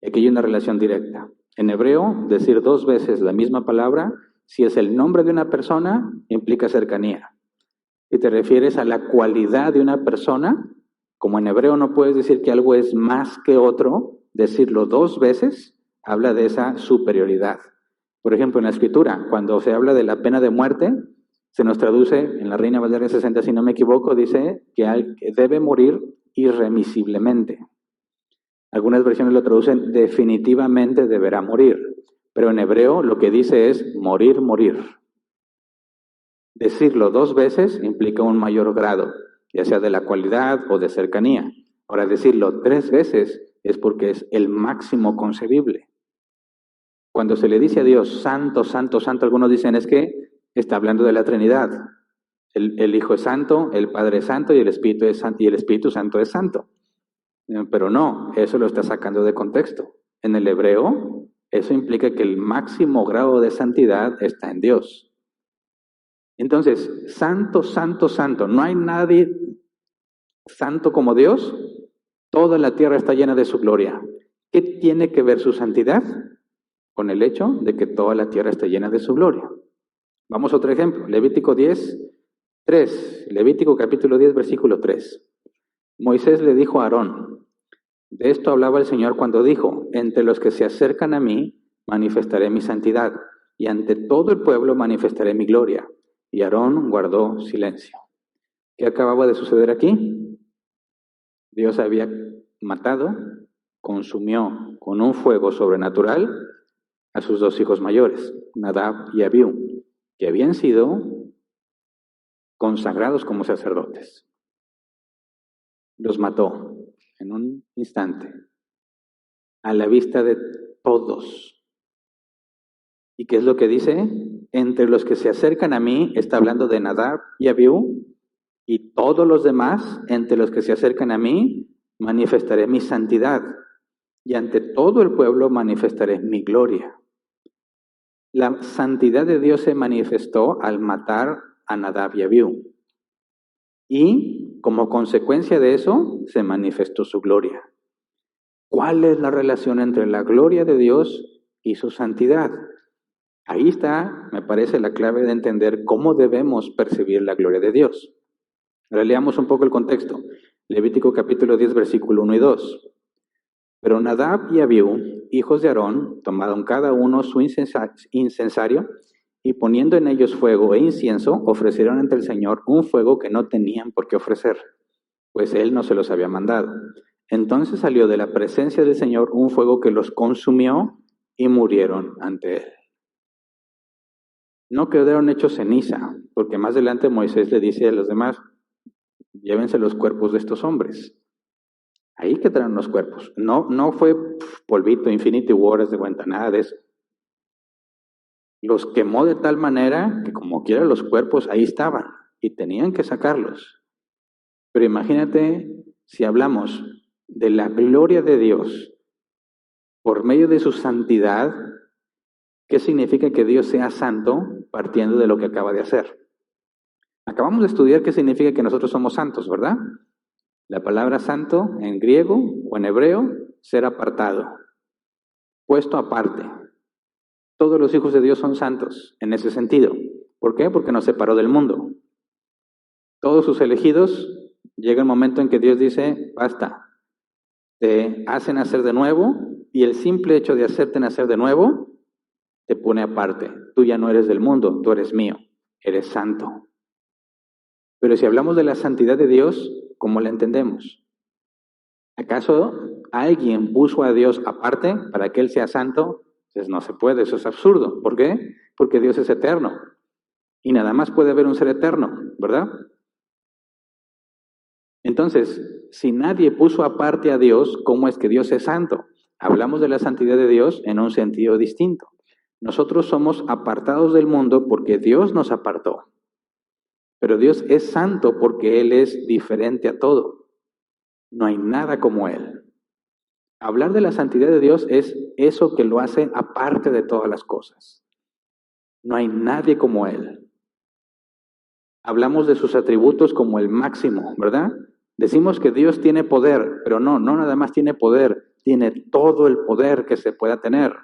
Aquí hay una relación directa. En hebreo, decir dos veces la misma palabra, si es el nombre de una persona, implica cercanía. Si te refieres a la cualidad de una persona, como en hebreo no puedes decir que algo es más que otro, decirlo dos veces habla de esa superioridad. Por ejemplo, en la Escritura, cuando se habla de la pena de muerte, se nos traduce, en la Reina Valera 60, si no me equivoco, dice que debe morir irremisiblemente. Algunas versiones lo traducen definitivamente deberá morir, pero en hebreo lo que dice es morir, morir. Decirlo dos veces implica un mayor grado, ya sea de la cualidad o de cercanía. Ahora, decirlo tres veces es porque es el máximo concebible. Cuando se le dice a Dios, Santo, Santo, Santo, algunos dicen es que está hablando de la Trinidad. El Hijo es santo, el Padre es santo y el Espíritu es santo y el Espíritu Santo es santo. Pero no, eso lo está sacando de contexto. En el hebreo, eso implica que el máximo grado de santidad está en Dios. Entonces, santo, santo, santo, no hay nadie santo como Dios. Toda la tierra está llena de su gloria. ¿Qué tiene que ver su santidad? Con el hecho de que toda la tierra está llena de su gloria. Vamos a otro ejemplo, Levítico 10, 3. Levítico capítulo 10, versículo 3. Moisés le dijo a Aarón, de esto hablaba el Señor cuando dijo, entre los que se acercan a mí manifestaré mi santidad, y ante todo el pueblo manifestaré mi gloria. Y Aarón guardó silencio. ¿Qué acababa de suceder aquí? Dios había matado, consumió con un fuego sobrenatural a sus dos hijos mayores, Nadab y Abiú, que habían sido consagrados como sacerdotes. Los mató en un instante, a la vista de todos. ¿Y qué es lo que dice? Entre los que se acercan a mí, está hablando de Nadab y Abiú, y todos los demás, entre los que se acercan a mí, manifestaré mi santidad, y ante todo el pueblo manifestaré mi gloria. La santidad de Dios se manifestó al matar a Nadab y Abiú. Y como consecuencia de eso, se manifestó su gloria. ¿Cuál es la relación entre la gloria de Dios y su santidad? Ahí está, me parece, la clave de entender cómo debemos percibir la gloria de Dios. Ahora leamos un poco el contexto. Levítico capítulo 10, versículo 1 y 2. Pero Nadab y Abiú, hijos de Aarón, tomaron cada uno su incensario y poniendo en ellos fuego e incienso, ofrecieron ante el Señor un fuego que no tenían por qué ofrecer, pues Él no se los había mandado. Entonces salió de la presencia del Señor un fuego que los consumió y murieron ante Él. No quedaron hechos ceniza, porque más adelante Moisés le dice a los demás, llévense los cuerpos de estos hombres. Ahí quedaron los cuerpos. No fue polvito, Infinity Wars de cuenta, nada de eso. Los quemó de tal manera que como quiera los cuerpos ahí estaban y tenían que sacarlos. Pero imagínate si hablamos de la gloria de Dios por medio de su santidad, ¿qué significa que Dios sea santo partiendo de lo que acaba de hacer? Acabamos de estudiar qué significa que nosotros somos santos, ¿verdad? La palabra santo en griego o en hebreo, ser apartado, puesto aparte. Todos los hijos de Dios son santos en ese sentido. ¿Por qué? Porque nos separó del mundo. Todos sus elegidos, llega el momento en que Dios dice, basta, te hacen nacer de nuevo y el simple hecho de hacerte nacer de nuevo te pone aparte. Tú ya no eres del mundo, tú eres mío, eres santo. Pero si hablamos de la santidad de Dios, ¿cómo la entendemos? ¿Acaso alguien puso a Dios aparte para que Él sea santo? Pues no se puede, eso es absurdo. ¿Por qué? Porque Dios es eterno. Y nada más puede haber un ser eterno, ¿verdad? Entonces, si nadie puso aparte a Dios, ¿cómo es que Dios es santo? Hablamos de la santidad de Dios en un sentido distinto. Nosotros somos apartados del mundo porque Dios nos apartó. Pero Dios es santo porque Él es diferente a todo. No hay nada como Él. Hablar de la santidad de Dios es eso que lo hace aparte de todas las cosas. No hay nadie como Él. Hablamos de sus atributos como el máximo, ¿verdad? Decimos que Dios tiene poder, pero no nada más tiene poder, tiene todo el poder que se pueda tener.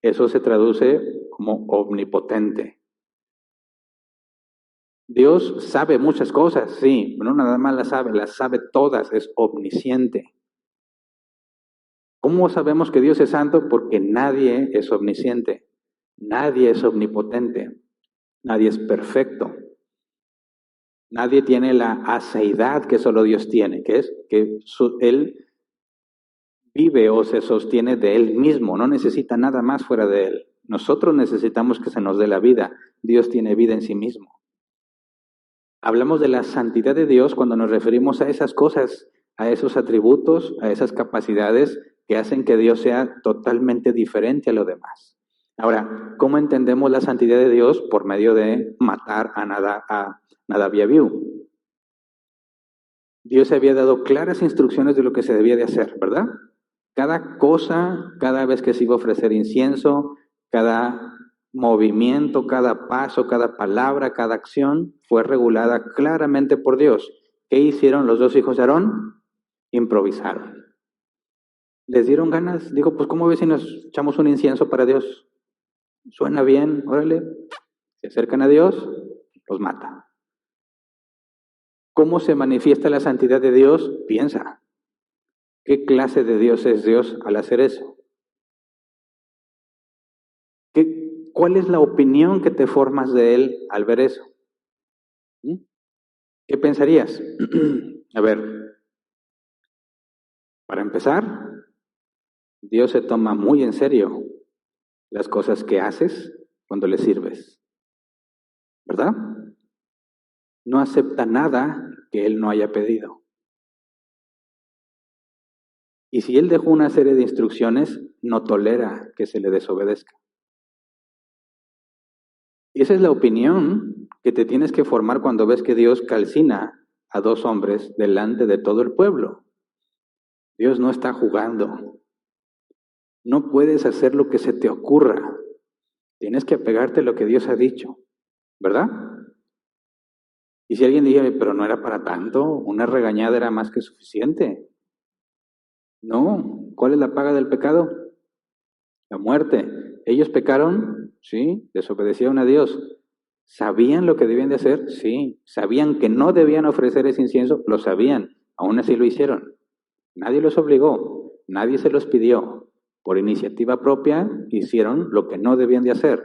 Eso se traduce como omnipotente. Dios sabe muchas cosas, sí, pero no nada más las sabe todas, es omnisciente. ¿Cómo sabemos que Dios es santo? Porque nadie es omnisciente, nadie es omnipotente, nadie es perfecto. Nadie tiene la aceidad que solo Dios tiene, que es que Él vive o se sostiene de Él mismo, no necesita nada más fuera de Él. Nosotros necesitamos que se nos dé la vida, Dios tiene vida en sí mismo. Hablamos de la santidad de Dios cuando nos referimos a esas cosas, a esos atributos, a esas capacidades que hacen que Dios sea totalmente diferente a lo demás. Ahora, ¿cómo entendemos la santidad de Dios? Por medio de matar a Nadab y Abiú. Dios había dado claras instrucciones de lo que se debía de hacer, ¿verdad? Cada cosa, cada vez que se iba a ofrecer incienso, cada movimiento, cada paso, cada palabra, cada acción fue regulada claramente por Dios. ¿Qué hicieron los dos hijos de Aarón? Improvisaron. Les dieron ganas. Digo, pues ¿cómo ves si nos echamos un incienso para Dios? Suena bien, órale. Se acercan a Dios, los mata. ¿Cómo se manifiesta la santidad de Dios? Piensa. ¿Qué clase de Dios es Dios al hacer eso? ¿Cuál es la opinión que te formas de Él al ver eso? ¿Qué pensarías? A ver, para empezar, Dios se toma muy en serio las cosas que haces cuando le sirves, ¿verdad? No acepta nada que Él no haya pedido. Y si Él dejó una serie de instrucciones, no tolera que se le desobedezca. Y esa es la opinión que te tienes que formar cuando ves que Dios calcina a dos hombres delante de todo el pueblo. Dios no está jugando. No puedes hacer lo que se te ocurra. Tienes que apegarte a lo que Dios ha dicho, ¿verdad? Y si alguien dice, pero no era para tanto, una regañada era más que suficiente. No, ¿cuál es la paga del pecado? La muerte. ¿Ellos pecaron? Sí, desobedecieron a Dios. ¿Sabían lo que debían de hacer? Sí. ¿Sabían que no debían ofrecer ese incienso? Lo sabían, aún así lo hicieron. Nadie los obligó, nadie se los pidió. Por iniciativa propia hicieron lo que no debían de hacer.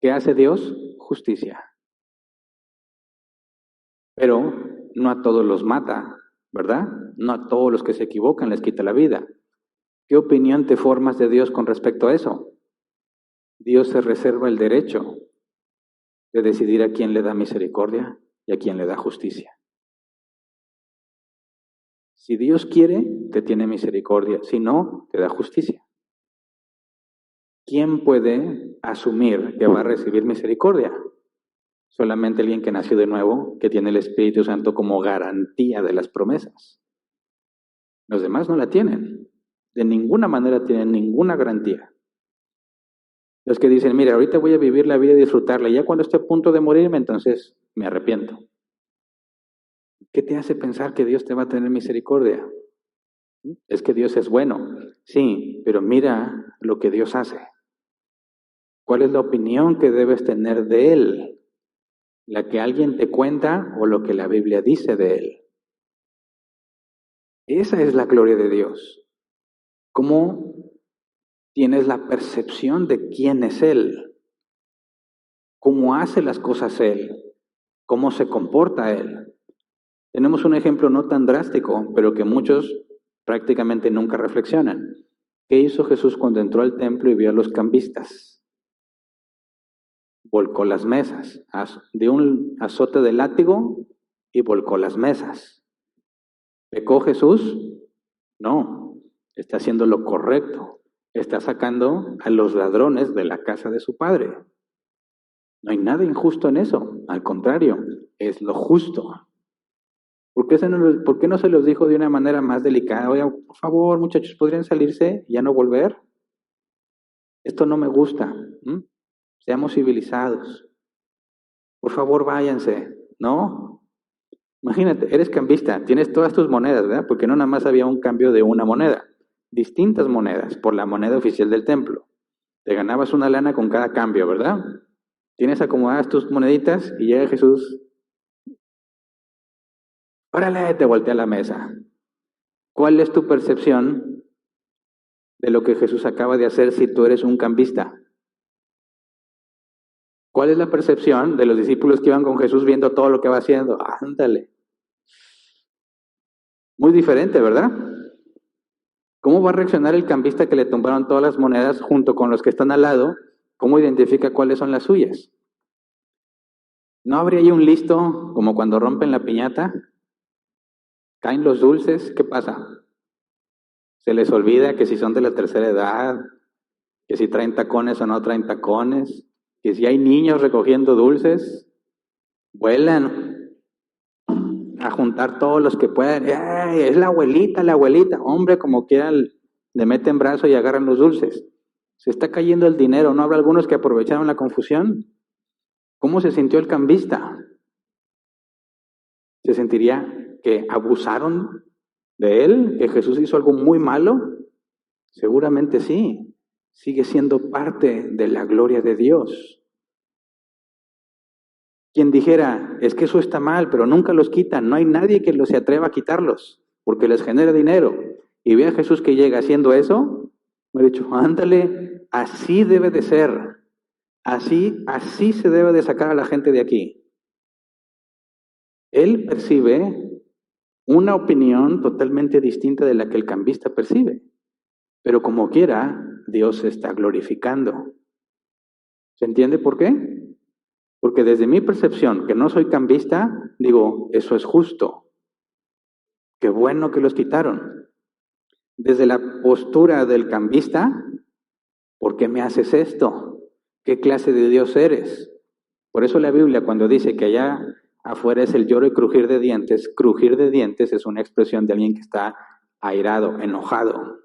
¿Qué hace Dios? Justicia. Pero no a todos los mata, ¿verdad? No a todos los que se equivocan les quita la vida. ¿Qué opinión te formas de Dios con respecto a eso? Dios se reserva el derecho de decidir a quién le da misericordia y a quién le da justicia. Si Dios quiere, te tiene misericordia. Si no, te da justicia. ¿Quién puede asumir que va a recibir misericordia? Solamente alguien que nació de nuevo, que tiene el Espíritu Santo como garantía de las promesas. Los demás no la tienen. De ninguna manera tienen ninguna garantía. Los que dicen, mira, ahorita voy a vivir la vida y disfrutarla, y ya cuando esté a punto de morirme, entonces me arrepiento. ¿Qué te hace pensar que Dios te va a tener misericordia? Es que Dios es bueno. Sí, pero mira lo que Dios hace. ¿Cuál es la opinión que debes tener de Él? ¿La que alguien te cuenta o lo que la Biblia dice de Él? Esa es la gloria de Dios. ¿Cómo tienes la percepción de quién es Él? ¿Cómo hace las cosas Él? ¿Cómo se comporta Él? Tenemos un ejemplo no tan drástico, pero que muchos prácticamente nunca reflexionan. ¿Qué hizo Jesús cuando entró al templo y vio a los cambistas? Volcó las mesas, dio un azote de látigo y volcó las mesas. ¿Pecó Jesús? No. está haciendo lo correcto, está sacando a los ladrones de la casa de su padre. No hay nada injusto en eso, al contrario, es lo justo. ¿Por qué no se los dijo de una manera más delicada? Oigan, por favor, muchachos, ¿podrían salirse y ya no volver? Esto no me gusta. Seamos civilizados. Por favor, váyanse. ¿No? Imagínate, eres cambista, tienes todas tus monedas, ¿verdad? Porque no nada más había un cambio de una moneda, distintas monedas por la moneda oficial del templo. Te ganabas una lana con cada cambio, ¿verdad? Tienes acomodadas tus moneditas y llega Jesús. Órale, te voltea a la mesa. ¿Cuál es tu percepción de lo que Jesús acaba de hacer si tú eres un cambista? ¿Cuál es la percepción de los discípulos que iban con Jesús viendo todo lo que va haciendo? Ándale. Muy diferente, ¿verdad? ¿Cómo va a reaccionar el cambista que le tumbaron todas las monedas junto con los que están al lado? ¿Cómo identifica cuáles son las suyas? ¿No habría ahí un listo como cuando rompen la piñata? ¿Caen los dulces? ¿Qué pasa? Se les olvida que si son de la tercera edad, que si traen tacones o no traen tacones, que si hay niños recogiendo dulces, vuelan a juntar todos los que puedan. ¡Ay, es la abuelita, la abuelita! Hombre, como quieran, le meten brazo y agarran los dulces. Se está cayendo el dinero, ¿no habrá algunos que aprovecharon la confusión? ¿Cómo se sintió el cambista? ¿Se sentiría que abusaron de él? ¿Que Jesús hizo algo muy malo? Seguramente sí. Sigue siendo parte de la gloria de Dios. Quien dijera, es que eso está mal, pero nunca los quitan, no hay nadie que se atreva a quitarlos, porque les genera dinero. Y ve a Jesús que llega haciendo eso, me ha dicho, ándale, así debe de ser. Así se debe de sacar a la gente de aquí. Él percibe una opinión totalmente distinta de la que el cambista percibe. Pero como quiera, Dios se está glorificando. ¿Se entiende por qué? Porque desde mi percepción, que no soy cambista, digo, eso es justo. Qué bueno que los quitaron. Desde la postura del cambista, ¿por qué me haces esto? ¿Qué clase de Dios eres? Por eso la Biblia cuando dice que allá afuera es el lloro y crujir de dientes es una expresión de alguien que está airado, enojado.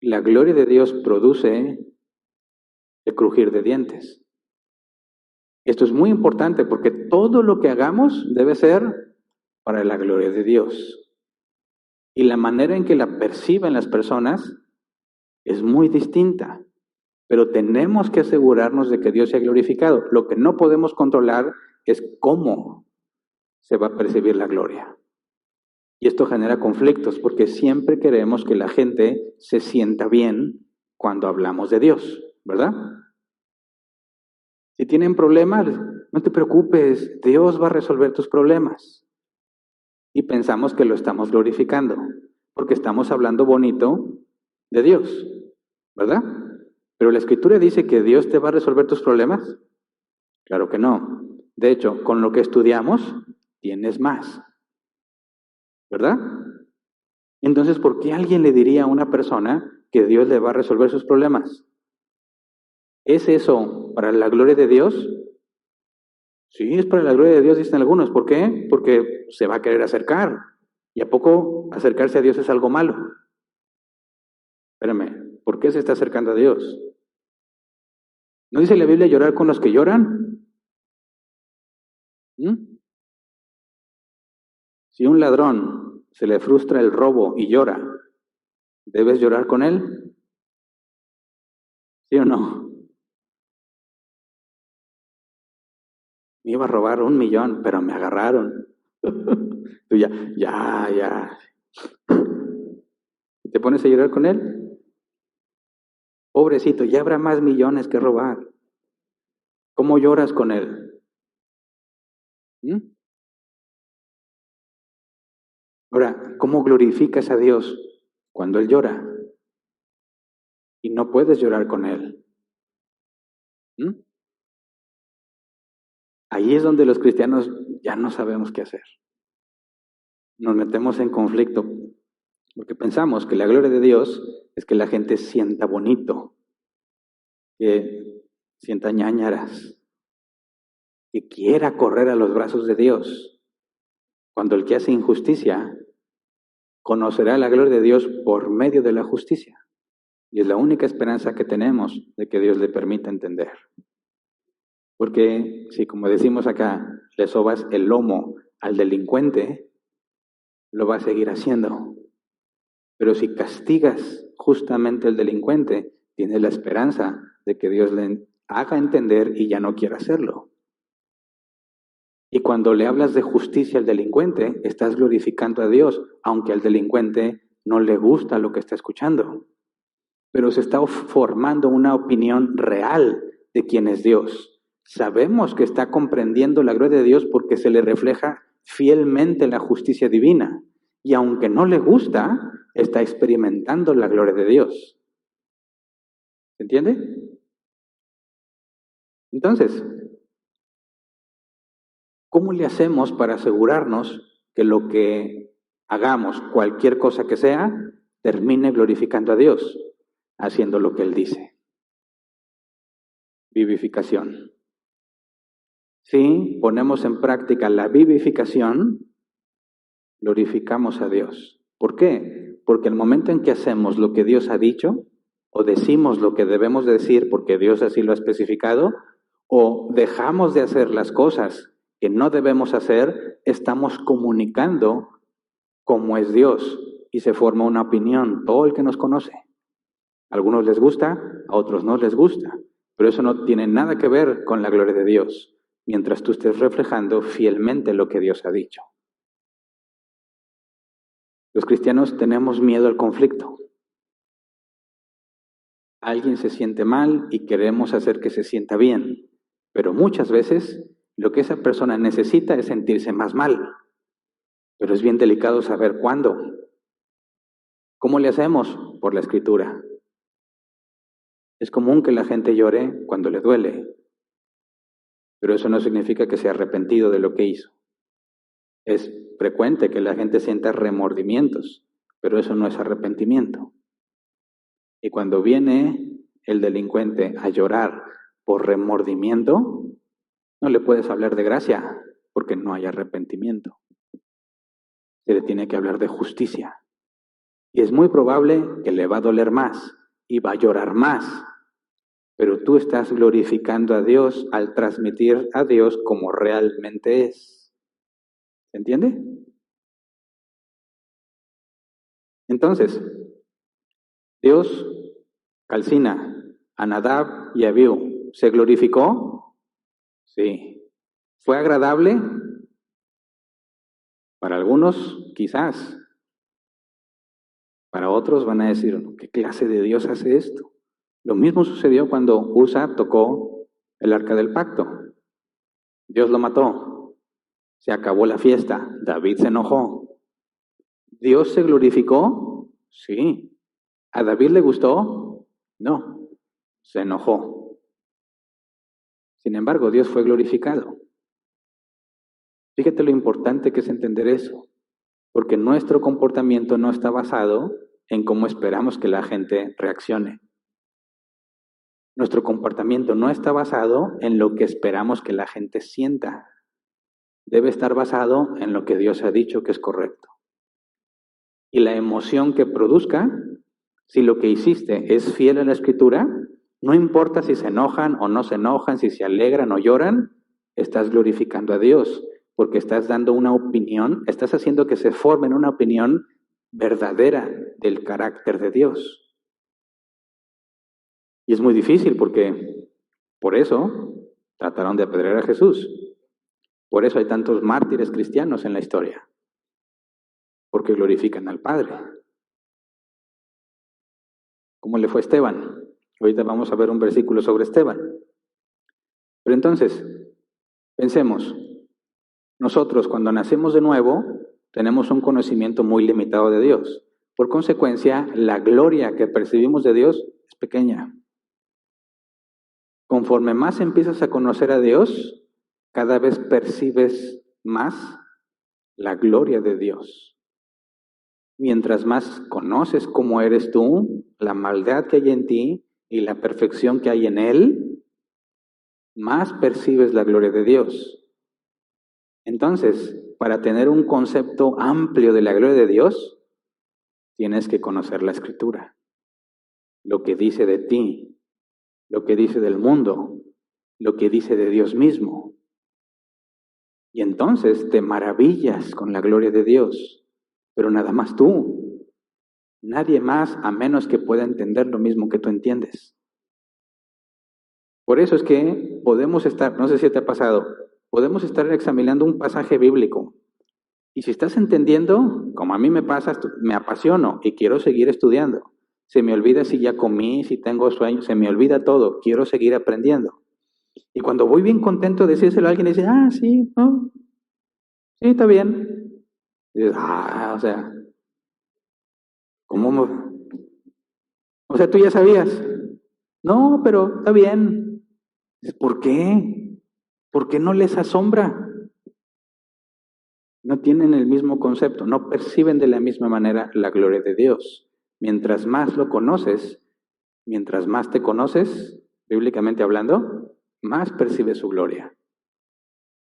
La gloria de Dios produce el crujir de dientes. Esto es muy importante porque todo lo que hagamos debe ser para la gloria de Dios. Y la manera en que la perciben las personas es muy distinta. Pero tenemos que asegurarnos de que Dios sea glorificado. Lo que no podemos controlar es cómo se va a percibir la gloria. Y esto genera conflictos porque siempre queremos que la gente se sienta bien cuando hablamos de Dios, ¿verdad? Si tienen problemas, no te preocupes, Dios va a resolver tus problemas. Y pensamos que lo estamos glorificando, porque estamos hablando bonito de Dios, ¿verdad? Pero la Escritura dice que Dios te va a resolver tus problemas. Claro que no. De hecho, con lo que estudiamos, tienes más, ¿verdad? Entonces, ¿por qué alguien le diría a una persona que Dios le va a resolver sus problemas? ¿Es eso para la gloria de Dios? Sí, es para la gloria de Dios, dicen algunos. ¿Por qué? Porque se va a querer acercar. ¿Y a poco acercarse a Dios es algo malo? Espérame, ¿por qué se está acercando a Dios? ¿No dice la Biblia llorar con los que lloran? Si un ladrón se le frustra el robo y llora, ¿debes llorar con él? ¿Sí o no? Me iba a robar 1,000,000, pero me agarraron. Tú ya. ¿Te pones a llorar con él? Pobrecito, ya habrá más millones que robar. ¿Cómo lloras con él? Ahora, ¿cómo glorificas a Dios cuando él llora? Y no puedes llorar con él. Ahí es donde los cristianos ya no sabemos qué hacer. Nos metemos en conflicto. Porque pensamos que la gloria de Dios es que la gente sienta bonito, que sienta ñáñaras, que quiera correr a los brazos de Dios. Cuando el que hace injusticia conocerá la gloria de Dios por medio de la justicia. Y es la única esperanza que tenemos de que Dios le permita entender. Porque si, como decimos acá, le sobas el lomo al delincuente, lo va a seguir haciendo. Pero si castigas justamente al delincuente, tienes la esperanza de que Dios le haga entender y ya no quiera hacerlo. Y cuando le hablas de justicia al delincuente, estás glorificando a Dios, aunque al delincuente no le gusta lo que está escuchando. Pero se está formando una opinión real de quién es Dios. Sabemos que está comprendiendo la gloria de Dios porque se le refleja fielmente la justicia divina. Y aunque no le gusta, está experimentando la gloria de Dios. ¿Se entiende? Entonces, ¿cómo le hacemos para asegurarnos que lo que hagamos, cualquier cosa que sea, termine glorificando a Dios, haciendo lo que Él dice? Vivificación. Si ponemos en práctica la vivificación, glorificamos a Dios. ¿Por qué? Porque el momento en que hacemos lo que Dios ha dicho, o decimos lo que debemos decir porque Dios así lo ha especificado, o dejamos de hacer las cosas que no debemos hacer, estamos comunicando cómo es Dios y se forma una opinión, todo el que nos conoce. A algunos les gusta, a otros no les gusta, pero eso no tiene nada que ver con la gloria de Dios, mientras tú estés reflejando fielmente lo que Dios ha dicho. Los cristianos tenemos miedo al conflicto. Alguien se siente mal y queremos hacer que se sienta bien, pero muchas veces lo que esa persona necesita es sentirse más mal. Pero es bien delicado saber cuándo. ¿Cómo le hacemos? Por la Escritura. Es común que la gente llore cuando le duele, pero eso no significa que sea arrepentido de lo que hizo. Es frecuente que la gente sienta remordimientos, pero eso no es arrepentimiento. Y cuando viene el delincuente a llorar por remordimiento, no le puedes hablar de gracia, porque no hay arrepentimiento. Se le tiene que hablar de justicia. Y es muy probable que le va a doler más y va a llorar más. Pero tú estás glorificando a Dios al transmitir a Dios como realmente es. ¿Se entiende? Entonces, Dios calcina a Nadab y a Abiú. ¿Se glorificó? Sí. ¿Fue agradable? Para algunos, quizás. Para otros van a decir, ¿qué clase de Dios hace esto? Lo mismo sucedió cuando Usa tocó el arca del pacto. Dios lo mató. Se acabó la fiesta. David se enojó. ¿Dios se glorificó? Sí. ¿A David le gustó? No. Se enojó. Sin embargo, Dios fue glorificado. Fíjate lo importante que es entender eso. Porque nuestro comportamiento no está basado en cómo esperamos que la gente reaccione. Nuestro comportamiento no está basado en lo que esperamos que la gente sienta. Debe estar basado en lo que Dios ha dicho que es correcto. Y la emoción que produzca, si lo que hiciste es fiel a la Escritura, no importa si se enojan o no se enojan, si se alegran o lloran, estás glorificando a Dios, porque estás dando una opinión, estás haciendo que se forme una opinión verdadera del carácter de Dios. Y es muy difícil porque por eso trataron de apedrear a Jesús. Por eso hay tantos mártires cristianos en la historia. Porque glorifican al Padre. ¿Cómo le fue a Esteban? Ahorita vamos a ver un versículo sobre Esteban. Pero entonces, pensemos, nosotros cuando nacemos de nuevo tenemos un conocimiento muy limitado de Dios. Por consecuencia, la gloria que percibimos de Dios es pequeña. Conforme más empiezas a conocer a Dios, cada vez percibes más la gloria de Dios. Mientras más conoces cómo eres tú, la maldad que hay en ti y la perfección que hay en Él, más percibes la gloria de Dios. Entonces, para tener un concepto amplio de la gloria de Dios, tienes que conocer la Escritura, lo que dice de ti, lo que dice del mundo, lo que dice de Dios mismo. Y entonces te maravillas con la gloria de Dios, pero nada más tú, nadie más, a menos que pueda entender lo mismo que tú entiendes. Por eso es que podemos estar, no sé si te ha pasado, podemos estar examinando un pasaje bíblico. Y si estás entendiendo, como a mí me pasa, me apasiono y quiero seguir estudiando. Se me olvida si ya comí, si tengo sueño, se me olvida todo, quiero seguir aprendiendo. Y cuando voy bien contento de decírselo a alguien, dice, sí, no, sí, está bien. Y dices, o sea, ¿cómo? O sea, tú ya sabías. No, pero está bien. Dices, ¿por qué? ¿Por qué no les asombra? No tienen el mismo concepto, no perciben de la misma manera la gloria de Dios. Mientras más lo conoces, mientras más te conoces, bíblicamente hablando, más percibes su gloria.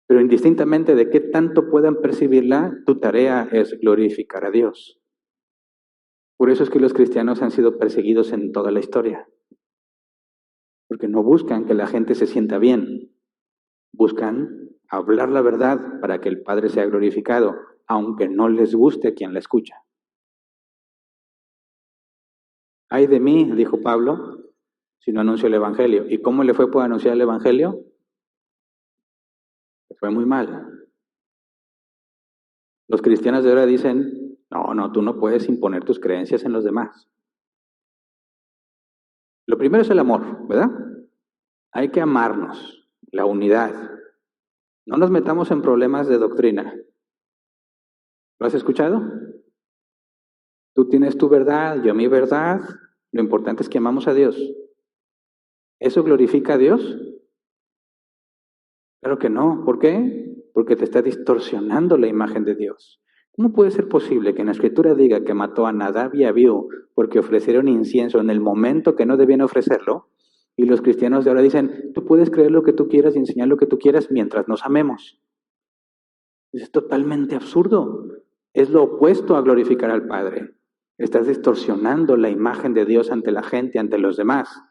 Pero indistintamente de qué tanto puedan percibirla, tu tarea es glorificar a Dios. Por eso es que los cristianos han sido perseguidos en toda la historia. Porque no buscan que la gente se sienta bien. Buscan hablar la verdad para que el Padre sea glorificado, aunque no les guste a quien la escucha. Ay de mí, dijo Pablo, si no anuncio el Evangelio. ¿Y cómo le fue por anunciar el Evangelio? Le fue muy mal. Los cristianos de ahora dicen, no, tú no puedes imponer tus creencias en los demás. Lo primero es el amor, ¿verdad? Hay que amarnos, la unidad. No nos metamos en problemas de doctrina. ¿Lo has escuchado? Tú tienes tu verdad, yo mi verdad. Lo importante es que amamos a Dios. ¿Eso glorifica a Dios? Claro que no. ¿Por qué? Porque te está distorsionando la imagen de Dios. ¿Cómo puede ser posible que en la Escritura diga que mató a Nadab y a Abiú porque ofrecieron incienso en el momento que no debían ofrecerlo? Y los cristianos de ahora dicen, tú puedes creer lo que tú quieras y enseñar lo que tú quieras mientras nos amemos. Es totalmente absurdo. Es lo opuesto a glorificar al Padre. Estás distorsionando la imagen de Dios ante la gente, ante los demás.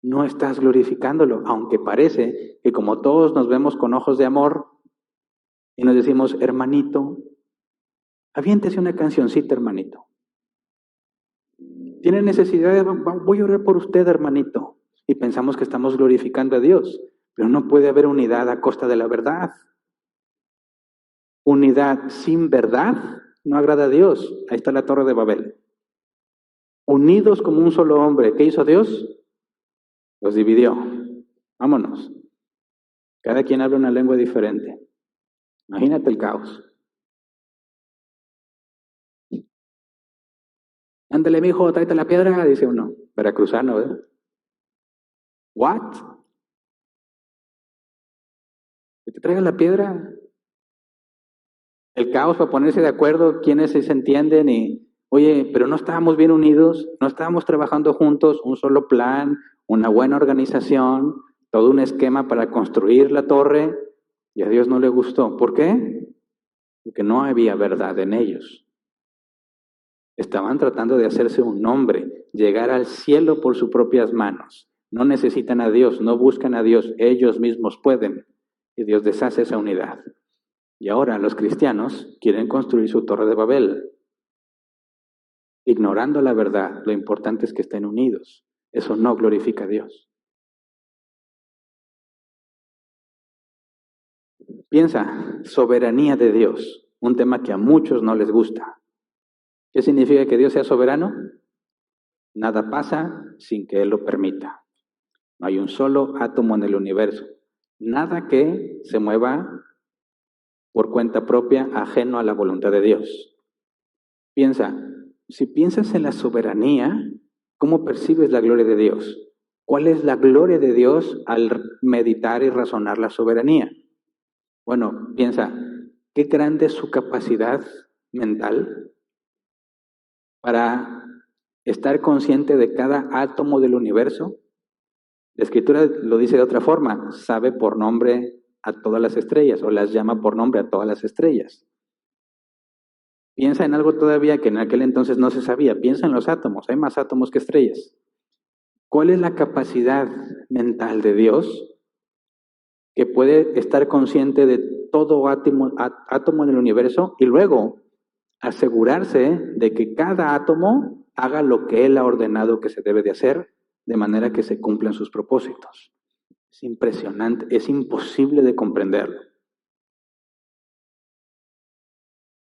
No estás glorificándolo, aunque parece que como todos nos vemos con ojos de amor y nos decimos, hermanito, aviéntese una cancioncita, hermanito. Tiene necesidad de, voy a orar por usted, hermanito. Y pensamos que estamos glorificando a Dios, pero no puede haber unidad a costa de la verdad. Unidad sin verdad no agrada a Dios. Ahí está la Torre de Babel. Unidos como un solo hombre, ¿qué hizo Dios? Los dividió. Vámonos. Cada quien habla una lengua diferente. Imagínate el caos. Ándale, mijo, tráete la piedra, dice uno. Veracruzano, ¿verdad? ¿What? ¿Que te traigan la piedra? El caos para ponerse de acuerdo, quienes se entienden y, oye, pero no estábamos bien unidos, no estábamos trabajando juntos, un solo plan, una buena organización, todo un esquema para construir la torre, y a Dios no le gustó. ¿Por qué? Porque no había verdad en ellos. Estaban tratando de hacerse un nombre, llegar al cielo por sus propias manos. No necesitan a Dios, no buscan a Dios, ellos mismos pueden. Y Dios deshace esa unidad. Y ahora los cristianos quieren construir su Torre de Babel. Ignorando la verdad, lo importante es que estén unidos. Eso no glorifica a Dios. Piensa, soberanía de Dios, un tema que a muchos no les gusta. ¿Qué significa que Dios sea soberano? Nada pasa sin que Él lo permita. No hay un solo átomo en el universo. Nada que se mueva por cuenta propia, ajeno a la voluntad de Dios. Piensa, si piensas en la soberanía, ¿cómo percibes la gloria de Dios? ¿Cuál es la gloria de Dios al meditar y razonar la soberanía? Bueno, piensa, qué grande es su capacidad mental para estar consciente de cada átomo del universo? La Escritura lo dice de otra forma, sabe por nombre a todas las estrellas, o las llama por nombre a todas las estrellas. Piensa en algo todavía que en aquel entonces no se sabía, piensa en los átomos, hay más átomos que estrellas. ¿Cuál es la capacidad mental de Dios que puede estar consciente de todo átomo del universo y luego asegurarse de que cada átomo haga lo que Él ha ordenado que se debe de hacer, de manera que se cumplan sus propósitos? Es impresionante, es imposible de comprenderlo.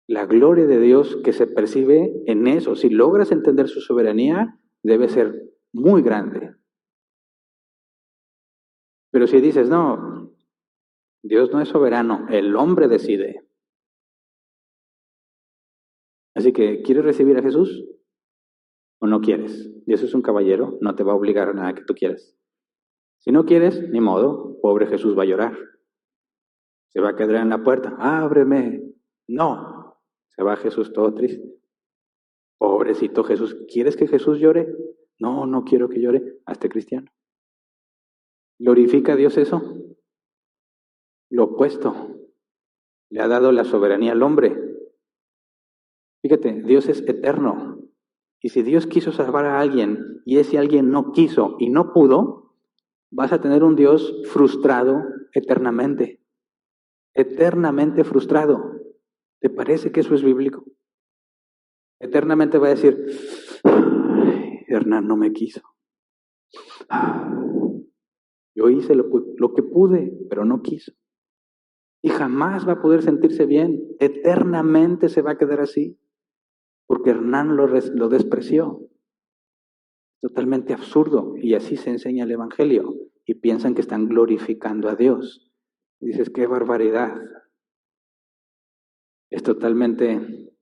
La gloria de Dios que se percibe en eso, si logras entender su soberanía, debe ser muy grande. Pero si dices, no, Dios no es soberano, el hombre decide. Así que, ¿quieres recibir a Jesús o no quieres? Dios es un caballero, no te va a obligar a nada que tú quieras. Si no quieres, ni modo, pobre Jesús va a llorar. Se va a quedar en la puerta, ábreme. No, se va Jesús todo triste. Pobrecito Jesús, ¿quieres que Jesús llore? No, no quiero que llore. Hazte cristiano. ¿Glorifica a Dios eso? Lo opuesto. Le ha dado la soberanía al hombre. Fíjate, Dios es eterno. Y si Dios quiso salvar a alguien y ese alguien no quiso y no pudo, vas a tener un Dios frustrado eternamente. Eternamente frustrado. ¿Te parece que eso es bíblico? Eternamente va a decir, Hernán no me quiso. Yo hice lo que pude, pero no quiso. Y jamás va a poder sentirse bien. Eternamente se va a quedar así. Porque Hernán lo despreció. Totalmente absurdo. Y así se enseña el Evangelio. Y piensan que están glorificando a Dios. Y dices, qué barbaridad. Es totalmente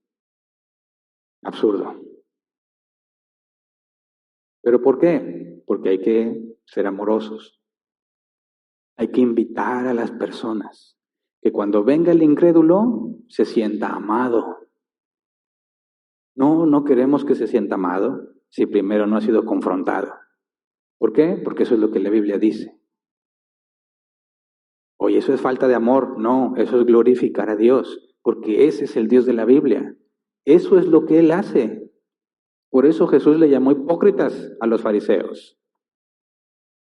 absurdo. ¿Pero por qué? Porque hay que ser amorosos. Hay que invitar a las personas. Que cuando venga el incrédulo, se sienta amado. No queremos que se sienta amado si primero no ha sido confrontado. ¿Por qué? Porque eso es lo que la Biblia dice. Oye, ¿eso es falta de amor? No, eso es glorificar a Dios, porque ese es el Dios de la Biblia. Eso es lo que Él hace. Por eso Jesús le llamó hipócritas a los fariseos.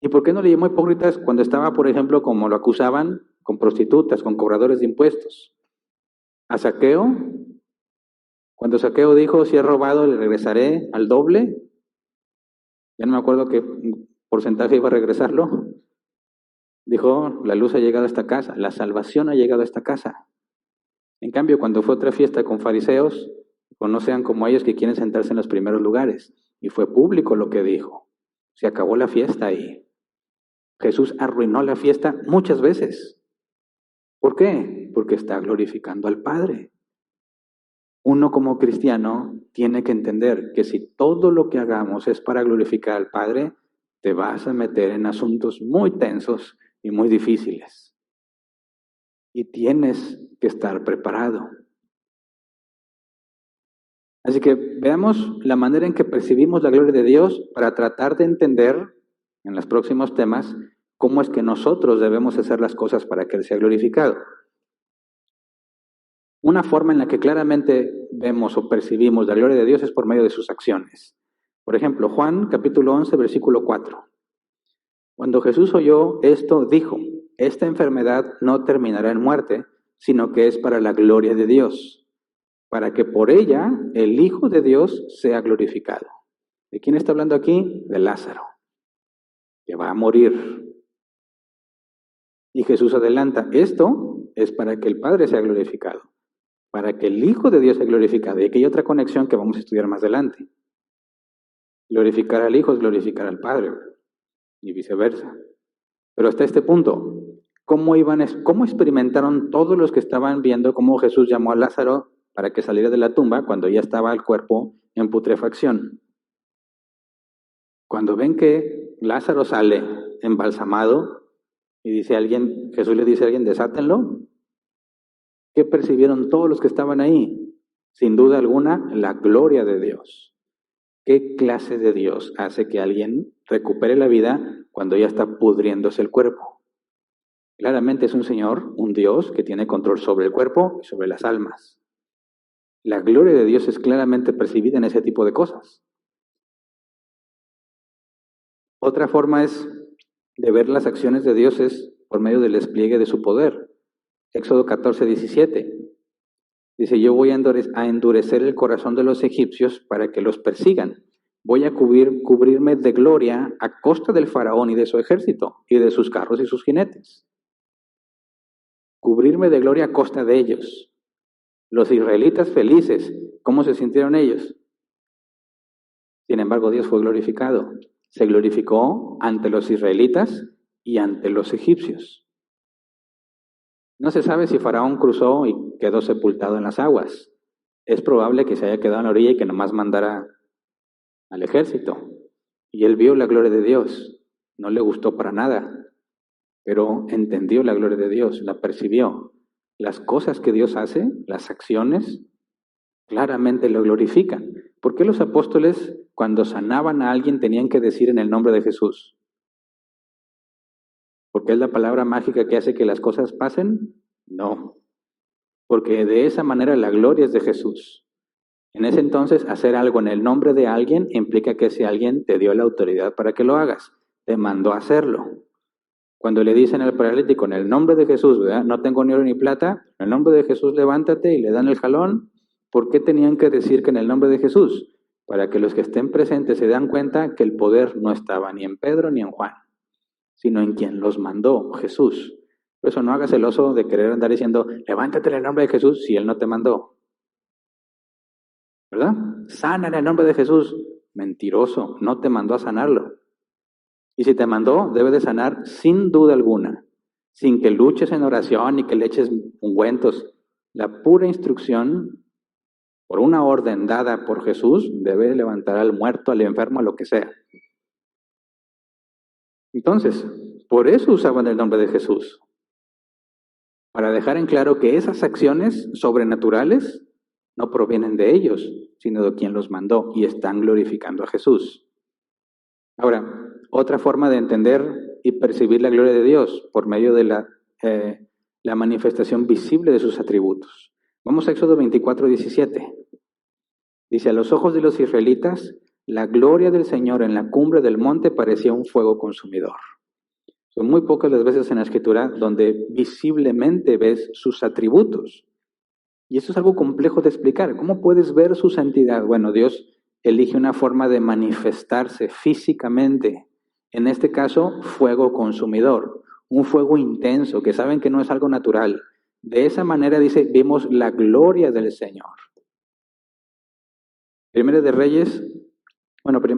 ¿Y por qué no le llamó hipócritas cuando estaba, por ejemplo, como lo acusaban, con prostitutas, con cobradores de impuestos? A Zaqueo, cuando Zaqueo dijo, si he robado, le regresaré al doble. Ya no me acuerdo qué porcentaje iba a regresarlo. Dijo, la luz ha llegado a esta casa, la salvación ha llegado a esta casa. En cambio, cuando fue otra fiesta con fariseos, pues no sean como ellos que quieren sentarse en los primeros lugares. Y fue público lo que dijo. Se acabó la fiesta y Jesús arruinó la fiesta muchas veces. ¿Por qué? Porque está glorificando al Padre. Uno como cristiano tiene que entender que si todo lo que hagamos es para glorificar al Padre, te vas a meter en asuntos muy tensos y muy difíciles. Y tienes que estar preparado. Así que veamos la manera en que percibimos la gloria de Dios para tratar de entender en los próximos temas cómo es que nosotros debemos hacer las cosas para que Él sea glorificado. Una forma en la que claramente vemos o percibimos la gloria de Dios es por medio de sus acciones. Por ejemplo, Juan capítulo 11, versículo 4. Cuando Jesús oyó esto, dijo, esta enfermedad no terminará en muerte, sino que es para la gloria de Dios, para que por ella el Hijo de Dios sea glorificado. ¿De quién está hablando aquí? De Lázaro, que va a morir. Y Jesús adelanta, esto es para que el Padre sea glorificado, para que el Hijo de Dios sea glorificado. Y aquí hay otra conexión que vamos a estudiar más adelante. Glorificar al Hijo es glorificar al Padre, y viceversa. Pero hasta este punto, ¿cómo experimentaron todos los que estaban viendo cómo Jesús llamó a Lázaro para que saliera de la tumba cuando ya estaba el cuerpo en putrefacción? Cuando ven que Lázaro sale embalsamado y dice alguien, Jesús le dice a alguien, desátenlo. ¿Qué percibieron todos los que estaban ahí? Sin duda alguna, la gloria de Dios. ¿Qué clase de Dios hace que alguien recupere la vida cuando ya está pudriéndose el cuerpo? Claramente es un Señor, un Dios que tiene control sobre el cuerpo y sobre las almas. La gloria de Dios es claramente percibida en ese tipo de cosas. Otra forma de ver las acciones de Dios es por medio del despliegue de su poder. Éxodo 14:17. Dice, yo voy a endurecer el corazón de los egipcios para que los persigan. Voy a cubrirme de gloria a costa del faraón y de su ejército, y de sus carros y sus jinetes. Cubrirme de gloria a costa de ellos. Los israelitas felices, ¿cómo se sintieron ellos? Sin embargo, Dios fue glorificado. Se glorificó ante los israelitas y ante los egipcios. No se sabe si Faraón cruzó y quedó sepultado en las aguas. Es probable que se haya quedado en la orilla y que nomás mandara al ejército. Y él vio la gloria de Dios. No le gustó para nada, pero entendió la gloria de Dios, la percibió. Las cosas que Dios hace, las acciones, claramente lo glorifican. ¿Por qué los apóstoles, cuando sanaban a alguien, tenían que decir en el nombre de Jesús? ¿Porque es la palabra mágica que hace que las cosas pasen? No, porque de esa manera la gloria es de Jesús. En ese entonces, hacer algo en el nombre de alguien implica que ese alguien te dio la autoridad para que lo hagas, te mandó a hacerlo. Cuando le dicen al paralítico, en el nombre de Jesús, ¿verdad? No tengo ni oro ni plata, en el nombre de Jesús levántate, y le dan el jalón. ¿Por qué tenían que decir que en el nombre de Jesús? Para que los que estén presentes se dan cuenta que el poder no estaba ni en Pedro ni en Juan, sino en quien los mandó, Jesús. Por eso no hagas el oso de querer andar diciendo, levántate en el nombre de Jesús, si Él no te mandó. ¿Verdad? Sana en el nombre de Jesús. Mentiroso, no te mandó a sanarlo. Y si te mandó, debe de sanar sin duda alguna, sin que luches en oración y que le eches ungüentos. La pura instrucción, por una orden dada por Jesús, debe levantar al muerto, al enfermo, a lo que sea. Entonces, por eso usaban el nombre de Jesús, para dejar en claro que esas acciones sobrenaturales no provienen de ellos, sino de quien los mandó, y están glorificando a Jesús. Ahora, otra forma de entender y percibir la gloria de Dios por medio de la manifestación visible de sus atributos. Vamos a Éxodo 24:17. Dice, a los ojos de los israelitas, la gloria del Señor en la cumbre del monte parecía un fuego consumidor. Son muy pocas las veces en la Escritura donde visiblemente ves sus atributos. Y eso es algo complejo de explicar. ¿Cómo puedes ver su santidad? Bueno, Dios elige una forma de manifestarse físicamente. En este caso, fuego consumidor. Un fuego intenso, que saben que no es algo natural. De esa manera, dice, vimos la gloria del Señor. Primera de Reyes,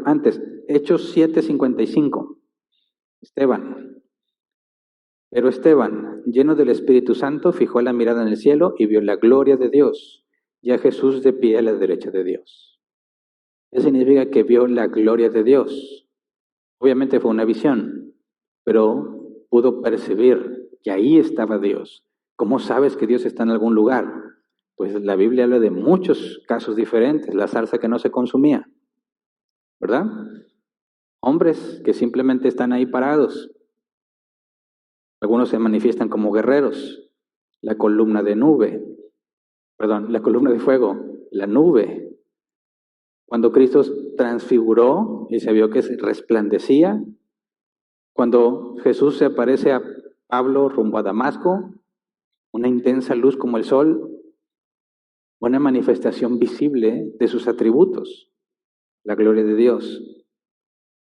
antes, Hechos 7:55. Pero Esteban, lleno del Espíritu Santo, fijó la mirada en el cielo y vio la gloria de Dios, y a Jesús de pie a la derecha de Dios. ¿Qué significa que vio la gloria de Dios? Obviamente fue una visión, pero pudo percibir que ahí estaba Dios. ¿Cómo sabes que Dios está en algún lugar? Pues la Biblia habla de muchos casos diferentes. La zarza que no se consumía, ¿verdad? Hombres que simplemente están ahí parados. Algunos se manifiestan como guerreros. La columna de fuego, la nube. Cuando Cristo transfiguró y se vio que resplandecía. Cuando Jesús se aparece a Pablo rumbo a Damasco, una intensa luz como el sol, una manifestación visible de sus atributos, la gloria de Dios.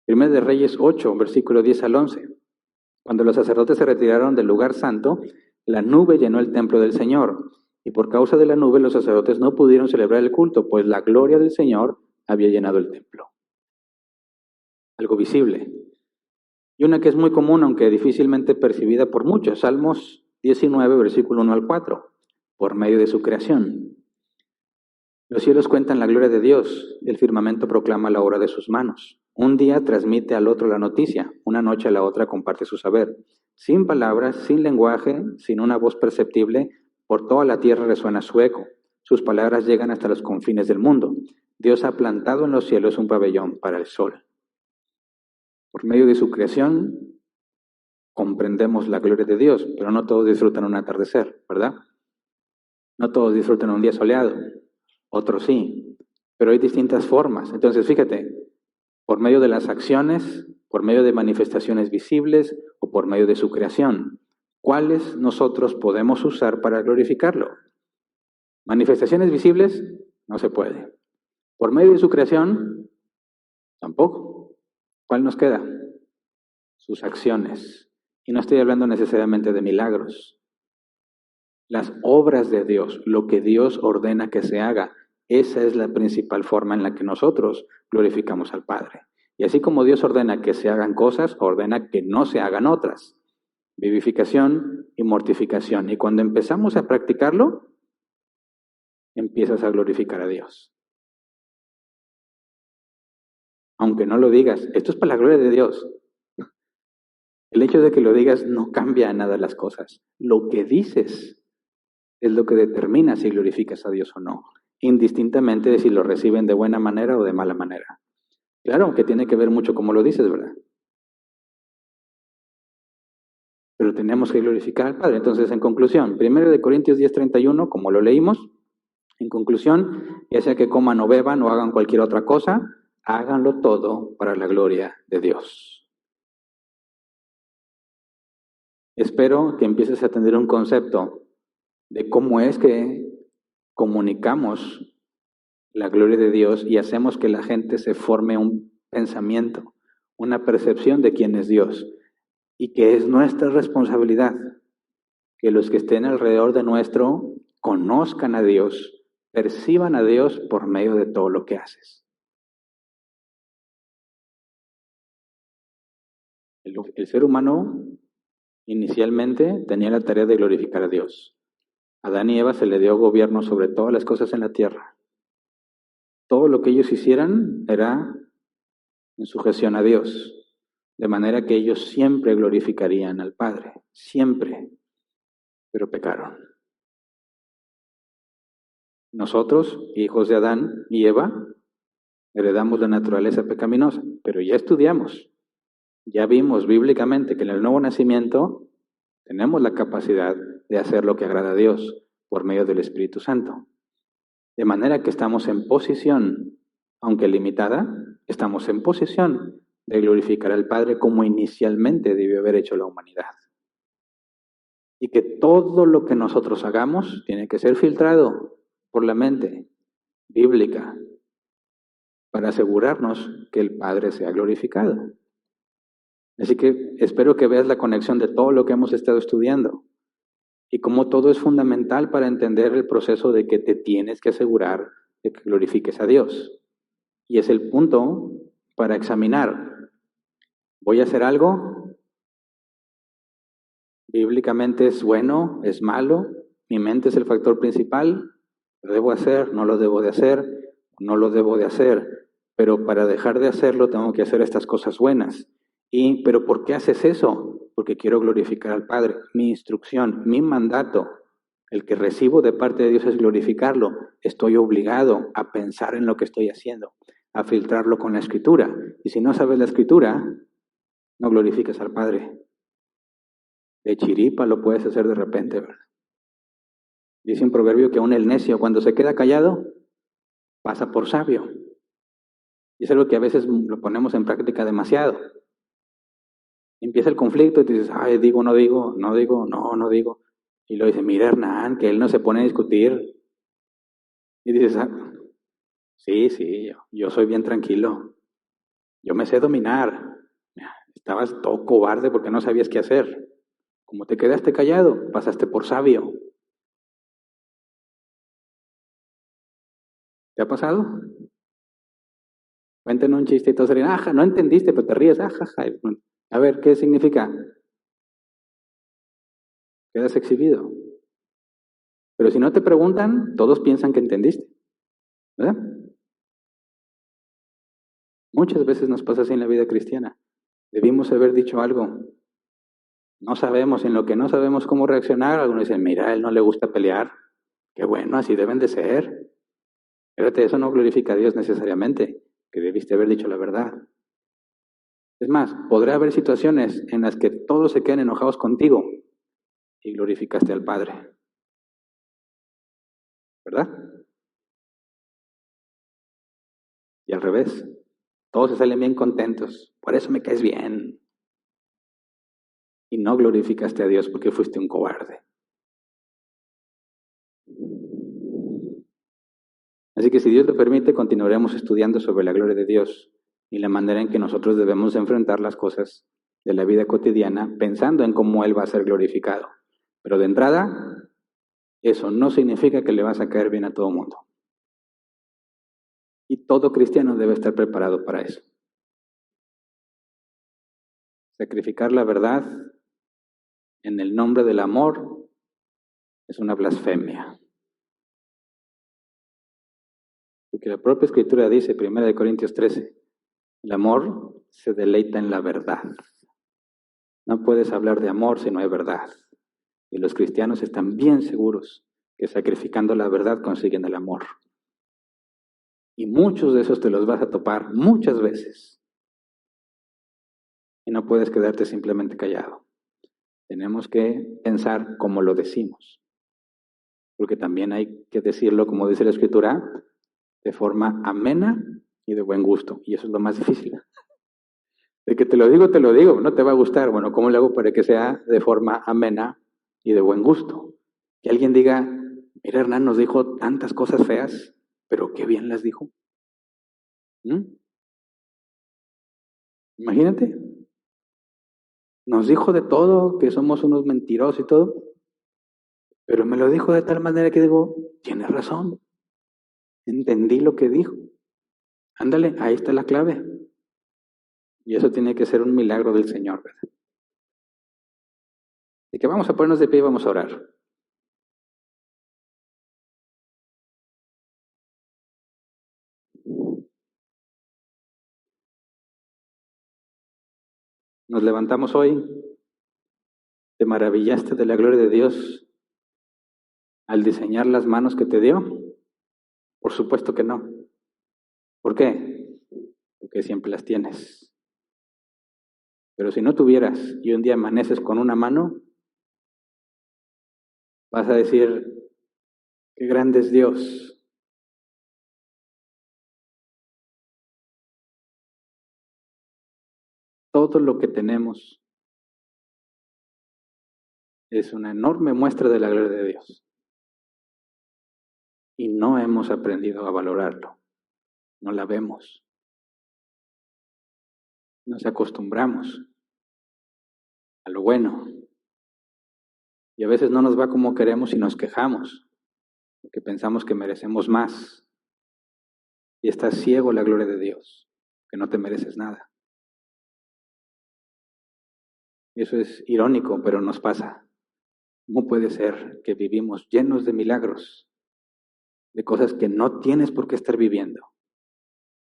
Primera de Reyes 8, versículo 10 al 11. Cuando los sacerdotes se retiraron del lugar santo, la nube llenó el templo del Señor, y por causa de la nube los sacerdotes no pudieron celebrar el culto, pues la gloria del Señor había llenado el templo. Algo visible. Y una que es muy común, aunque difícilmente percibida por muchos, Salmos 19, versículo 1 al 4, por medio de su creación. Los cielos cuentan la gloria de Dios, el firmamento proclama la obra de sus manos. Un día transmite al otro la noticia, una noche a la otra comparte su saber. Sin palabras, sin lenguaje, sin una voz perceptible, por toda la tierra resuena su eco. Sus palabras llegan hasta los confines del mundo. Dios ha plantado en los cielos un pabellón para el sol. Por medio de su creación comprendemos la gloria de Dios, pero no todos disfrutan un atardecer, ¿verdad? No todos disfrutan un día soleado, otros sí, pero hay distintas formas. Entonces, fíjate, por medio de las acciones, por medio de manifestaciones visibles o por medio de su creación, ¿cuáles nosotros podemos usar para glorificarlo? Manifestaciones visibles, no se puede. Por medio de su creación, tampoco. ¿Cuál nos queda? Sus acciones. Y no estoy hablando necesariamente de milagros. Las obras de Dios, lo que Dios ordena que se haga, esa es la principal forma en la que nosotros glorificamos al Padre. Y así como Dios ordena que se hagan cosas, ordena que no se hagan otras. Vivificación y mortificación. Y cuando empezamos a practicarlo, empiezas a glorificar a Dios. Aunque no lo digas, esto es para la gloria de Dios. El hecho de que lo digas no cambia nada las cosas. Lo que dices es lo que determina si glorificas a Dios o no, indistintamente de si lo reciben de buena manera o de mala manera. Claro que tiene que ver mucho cómo lo dices, ¿verdad? Pero tenemos que glorificar al Padre. Entonces, en conclusión, 1 Corintios 10:31, como lo leímos, en conclusión, ya sea que coman o beban o hagan cualquier otra cosa, háganlo todo para la gloria de Dios. Espero que empieces a tener un concepto de cómo es que comunicamos la gloria de Dios y hacemos que la gente se forme un pensamiento, una percepción de quién es Dios, y que es nuestra responsabilidad que los que estén alrededor de nuestro conozcan a Dios, perciban a Dios por medio de todo lo que haces. El ser humano inicialmente tenía la tarea de glorificar a Dios. A Adán y Eva se le dio gobierno sobre todas las cosas en la tierra. Todo lo que ellos hicieran era en sujeción a Dios, de manera que ellos siempre glorificarían al Padre, siempre, pero pecaron. Nosotros, hijos de Adán y Eva, heredamos la naturaleza pecaminosa, pero ya estudiamos, ya vimos bíblicamente que en el nuevo nacimiento tenemos la capacidad de hacer lo que agrada a Dios por medio del Espíritu Santo. De manera que estamos en posición, aunque limitada, estamos en posición de glorificar al Padre como inicialmente debió haber hecho la humanidad. Y que todo lo que nosotros hagamos tiene que ser filtrado por la mente bíblica para asegurarnos que el Padre sea glorificado. Así que espero que veas la conexión de todo lo que hemos estado estudiando y cómo todo es fundamental para entender el proceso de que te tienes que asegurar de que glorifiques a Dios. Y es el punto para examinar. ¿Voy a hacer algo? ¿Bíblicamente es bueno? ¿Es malo? ¿Mi mente es el factor principal? ¿Lo debo hacer? ¿No lo debo de hacer? No lo debo de hacer. Pero para dejar de hacerlo tengo que hacer estas cosas buenas. ¿Pero por qué haces eso? Porque quiero glorificar al Padre. Mi instrucción, mi mandato, el que recibo de parte de Dios es glorificarlo. Estoy obligado a pensar en lo que estoy haciendo, a filtrarlo con la Escritura. Y si no sabes la Escritura, no glorificas al Padre. De chiripa lo puedes hacer de repente, ¿verdad? Dice un proverbio que aún el necio, cuando se queda callado, pasa por sabio. Y es algo que a veces lo ponemos en práctica demasiado. Empieza el conflicto y te dices, ay, digo, no digo, no digo, no digo. Y luego dice, mira Hernán, que él no se pone a discutir. Y dices, sí, yo soy bien tranquilo. Yo me sé dominar. Estabas todo cobarde porque no sabías qué hacer. Como te quedaste callado, pasaste por sabio. ¿Te ha pasado? Cuéntanos un chiste y todos serían, ajá, no entendiste, pero te ríes, ajá. A ver, ¿qué significa? Quedas exhibido. Pero si no te preguntan, todos piensan que entendiste, ¿verdad? Muchas veces nos pasa así en la vida cristiana. Debimos haber dicho algo. No sabemos, en lo que no sabemos cómo reaccionar, algunos dicen, mira, a él no le gusta pelear. Qué bueno, así deben de ser. Fíjate, eso no glorifica a Dios necesariamente, que debiste haber dicho la verdad. Es más, podrá haber situaciones en las que todos se queden enojados contigo y glorificaste al Padre, ¿verdad? Y al revés, todos se salen bien contentos, por eso me caes bien. Y no glorificaste a Dios porque fuiste un cobarde. Así que si Dios lo permite, continuaremos estudiando sobre la gloria de Dios y la manera en que nosotros debemos enfrentar las cosas de la vida cotidiana pensando en cómo Él va a ser glorificado. Pero de entrada, eso no significa que le vas a caer bien a todo el mundo. Y todo cristiano debe estar preparado para eso. Sacrificar la verdad en el nombre del amor es una blasfemia. Porque la propia Escritura dice, 1 Corintios 13, el amor se deleita en la verdad. No puedes hablar de amor si no hay verdad. Y los cristianos están bien seguros que sacrificando la verdad consiguen el amor. Y muchos de esos te los vas a topar muchas veces. Y no puedes quedarte simplemente callado. Tenemos que pensar como lo decimos. Porque también hay que decirlo, como dice la Escritura, de forma amena y de buen gusto. Y eso es lo más difícil. De que te lo digo, no te va a gustar. Bueno, ¿cómo le hago para que sea de forma amena y de buen gusto? Que alguien diga, mira, Hernán nos dijo tantas cosas feas, pero qué bien las dijo. ¿Mm? Imagínate, nos dijo de todo, que somos unos mentirosos y todo, pero me lo dijo de tal manera que digo, tienes razón, entendí lo que dijo. Ándale, ahí está la clave. Y eso tiene que ser un milagro del Señor, ¿verdad? Así que vamos a ponernos de pie y vamos a orar. Nos levantamos hoy, te maravillaste de la gloria de Dios al diseñar las manos que te dio. Por supuesto que no. ¿Por qué? Porque siempre las tienes. Pero si no tuvieras y un día amaneces con una mano, vas a decir, qué grande es Dios. Todo lo que tenemos es una enorme muestra de la gloria de Dios. Y no hemos aprendido a valorarlo. No la vemos. Nos acostumbramos a lo bueno. Y a veces no nos va como queremos y nos quejamos, porque pensamos que merecemos más. Y estás ciego a la gloria de Dios, que no te mereces nada. Y eso es irónico, pero nos pasa. ¿Cómo puede ser que vivimos llenos de milagros, de cosas que no tienes por qué estar viviendo?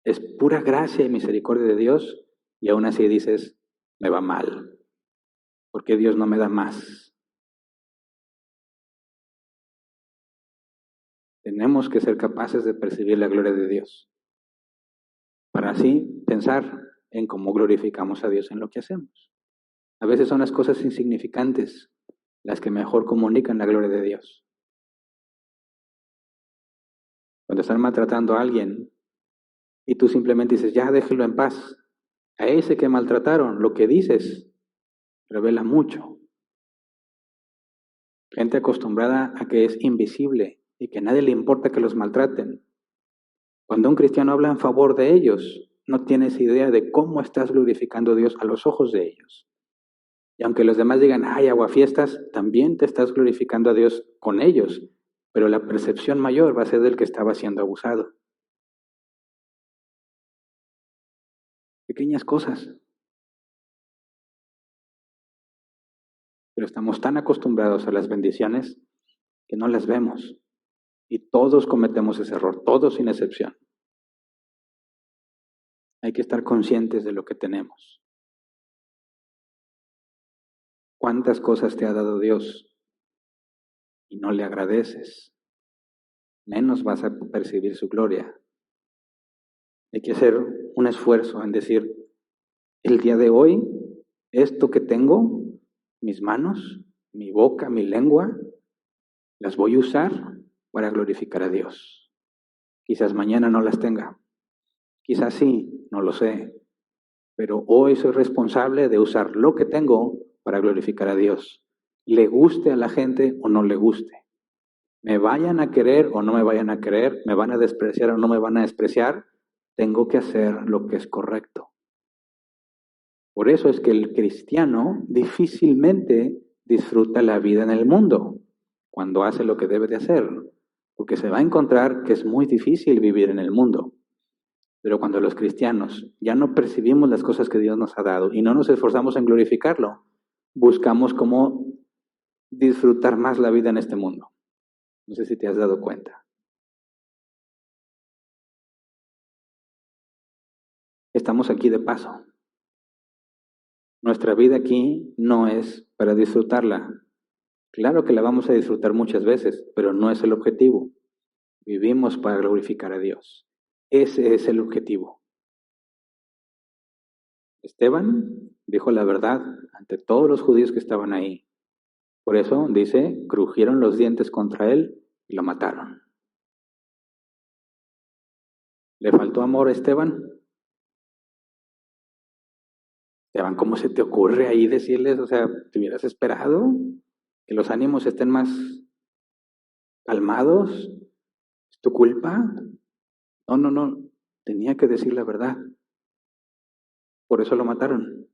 Es pura gracia y misericordia de Dios y aún así dices, me va mal. ¿Por qué Dios no me da más? Tenemos que ser capaces de percibir la gloria de Dios para así pensar en cómo glorificamos a Dios en lo que hacemos. A veces son las cosas insignificantes las que mejor comunican la gloria de Dios. Cuando están maltratando a alguien y tú simplemente dices, ya déjelo en paz. A ese que maltrataron, lo que dices revela mucho. Gente acostumbrada a que es invisible y que a nadie le importa que los maltraten. Cuando un cristiano habla en favor de ellos, no tienes idea de cómo estás glorificando a Dios a los ojos de ellos. Y aunque los demás digan, ay, aguafiestas, también te estás glorificando a Dios con ellos, pero la percepción mayor va a ser del que estaba siendo abusado. Pequeñas cosas. Pero estamos tan acostumbrados a las bendiciones que no las vemos. Y todos cometemos ese error, todos sin excepción. Hay que estar conscientes de lo que tenemos. ¿Cuántas cosas te ha dado Dios y no le agradeces? menos vas a percibir su gloria. Hay que hacer un esfuerzo en decir, el día de hoy, esto que tengo, mis manos, mi boca, mi lengua, las voy a usar para glorificar a Dios. Quizás mañana no las tenga, quizás sí, no lo sé, pero hoy soy responsable de usar lo que tengo para glorificar a Dios. Le guste a la gente o no le guste. Me vayan a querer o no me vayan a querer, me van a despreciar o no me van a despreciar, tengo que hacer lo que es correcto. Por eso es que el cristiano difícilmente disfruta la vida en el mundo cuando hace lo que debe de hacer, porque se va a encontrar que es muy difícil vivir en el mundo. Pero cuando los cristianos ya no percibimos las cosas que Dios nos ha dado y no nos esforzamos en glorificarlo, buscamos cómo disfrutar más la vida en este mundo. No sé si te has dado cuenta. Estamos aquí de paso. Nuestra vida aquí no es para disfrutarla. Claro que la vamos a disfrutar muchas veces, pero no es el objetivo. Vivimos para glorificar a Dios. Ese es el objetivo. Esteban dijo la verdad ante todos los judíos que estaban ahí. Por eso, dice, crujieron los dientes contra él y lo mataron. ¿Le faltó amor a Esteban? Esteban, ¿cómo se te ocurre ahí decirles? O sea, ¿te hubieras esperado que los ánimos estén más calmados? ¿Es tu culpa? No. Tenía que decir la verdad. Por eso lo mataron.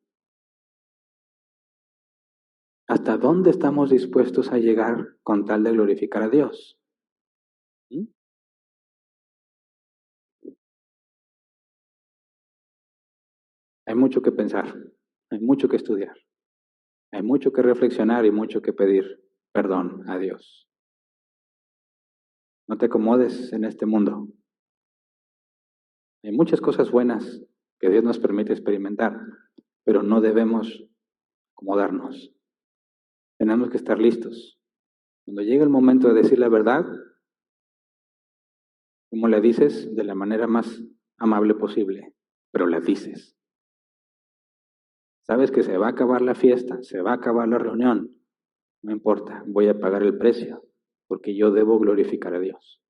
¿Hasta dónde estamos dispuestos a llegar con tal de glorificar a Dios? ¿Mm? Hay mucho que pensar, hay mucho que estudiar, hay mucho que reflexionar y mucho que pedir perdón a Dios. No te acomodes en este mundo. Hay muchas cosas buenas que Dios nos permite experimentar, pero no debemos acomodarnos. Tenemos que estar listos. Cuando llegue el momento de decir la verdad, ¿cómo la dices? De la manera más amable posible, pero la dices. Sabes que se va a acabar la fiesta, se va a acabar la reunión. No importa, voy a pagar el precio, porque yo debo glorificar a Dios.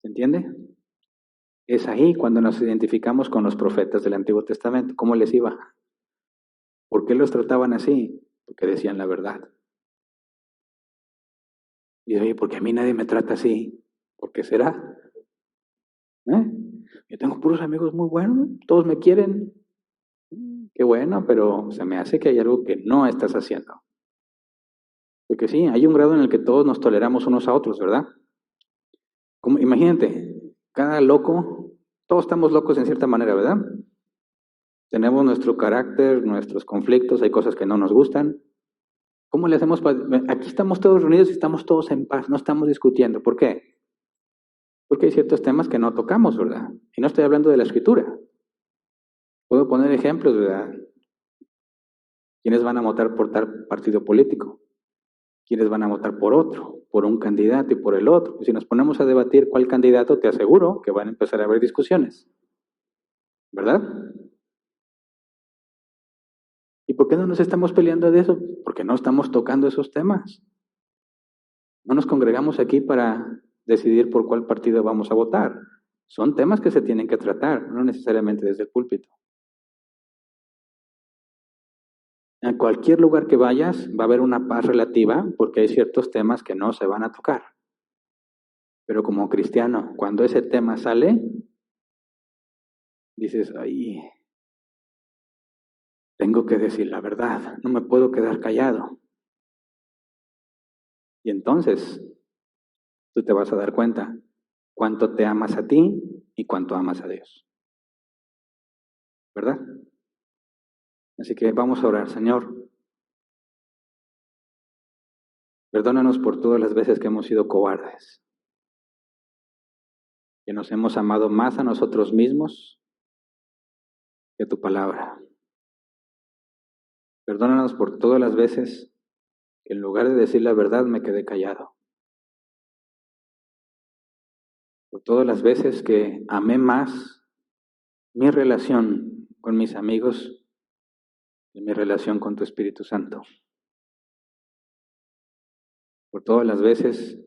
¿Se entiende? Es ahí cuando nos identificamos con los profetas del Antiguo Testamento. ¿Cómo les iba? ¿Por qué los trataban así? Porque decían la verdad. Y oye, porque a mí nadie me trata así. ¿Por qué será? Yo tengo puros amigos muy buenos, todos me quieren. Qué bueno, pero se me hace que hay algo que no estás haciendo. Porque sí, hay un grado en el que todos nos toleramos unos a otros, ¿verdad? Como, imagínate, cada loco, todos estamos locos en cierta manera, ¿verdad? Tenemos nuestro carácter, nuestros conflictos, hay cosas que no nos gustan. ¿Cómo le hacemos para...? Aquí estamos todos reunidos y estamos todos en paz, no estamos discutiendo. ¿Por qué? Porque hay ciertos temas que no tocamos, ¿verdad? Y no estoy hablando de la escritura. Puedo poner ejemplos, ¿verdad? ¿Quiénes van a votar por tal partido político? ¿Quiénes van a votar por otro? Por un candidato y por el otro. Y si nos ponemos a debatir cuál candidato, te aseguro que van a empezar a haber discusiones. ¿Verdad? ¿Y por qué no nos estamos peleando de eso? Porque no estamos tocando esos temas. No nos congregamos aquí para decidir por cuál partido vamos a votar. Son temas que se tienen que tratar, no necesariamente desde el púlpito. En cualquier lugar que vayas va a haber una paz relativa porque hay ciertos temas que no se van a tocar. Pero como cristiano, cuando ese tema sale, dices, ay, tengo que decir la verdad, no me puedo quedar callado. Y entonces tú te vas a dar cuenta cuánto te amas a ti y cuánto amas a Dios. ¿Verdad? Así que vamos a orar, Señor. Perdónanos por todas las veces que hemos sido cobardes, que nos hemos amado más a nosotros mismos que a tu palabra. Perdónanos por todas las veces que en lugar de decir la verdad me quedé callado. por todas las veces que amé más mi relación con mis amigos que mi relación con tu Espíritu Santo. Por todas las veces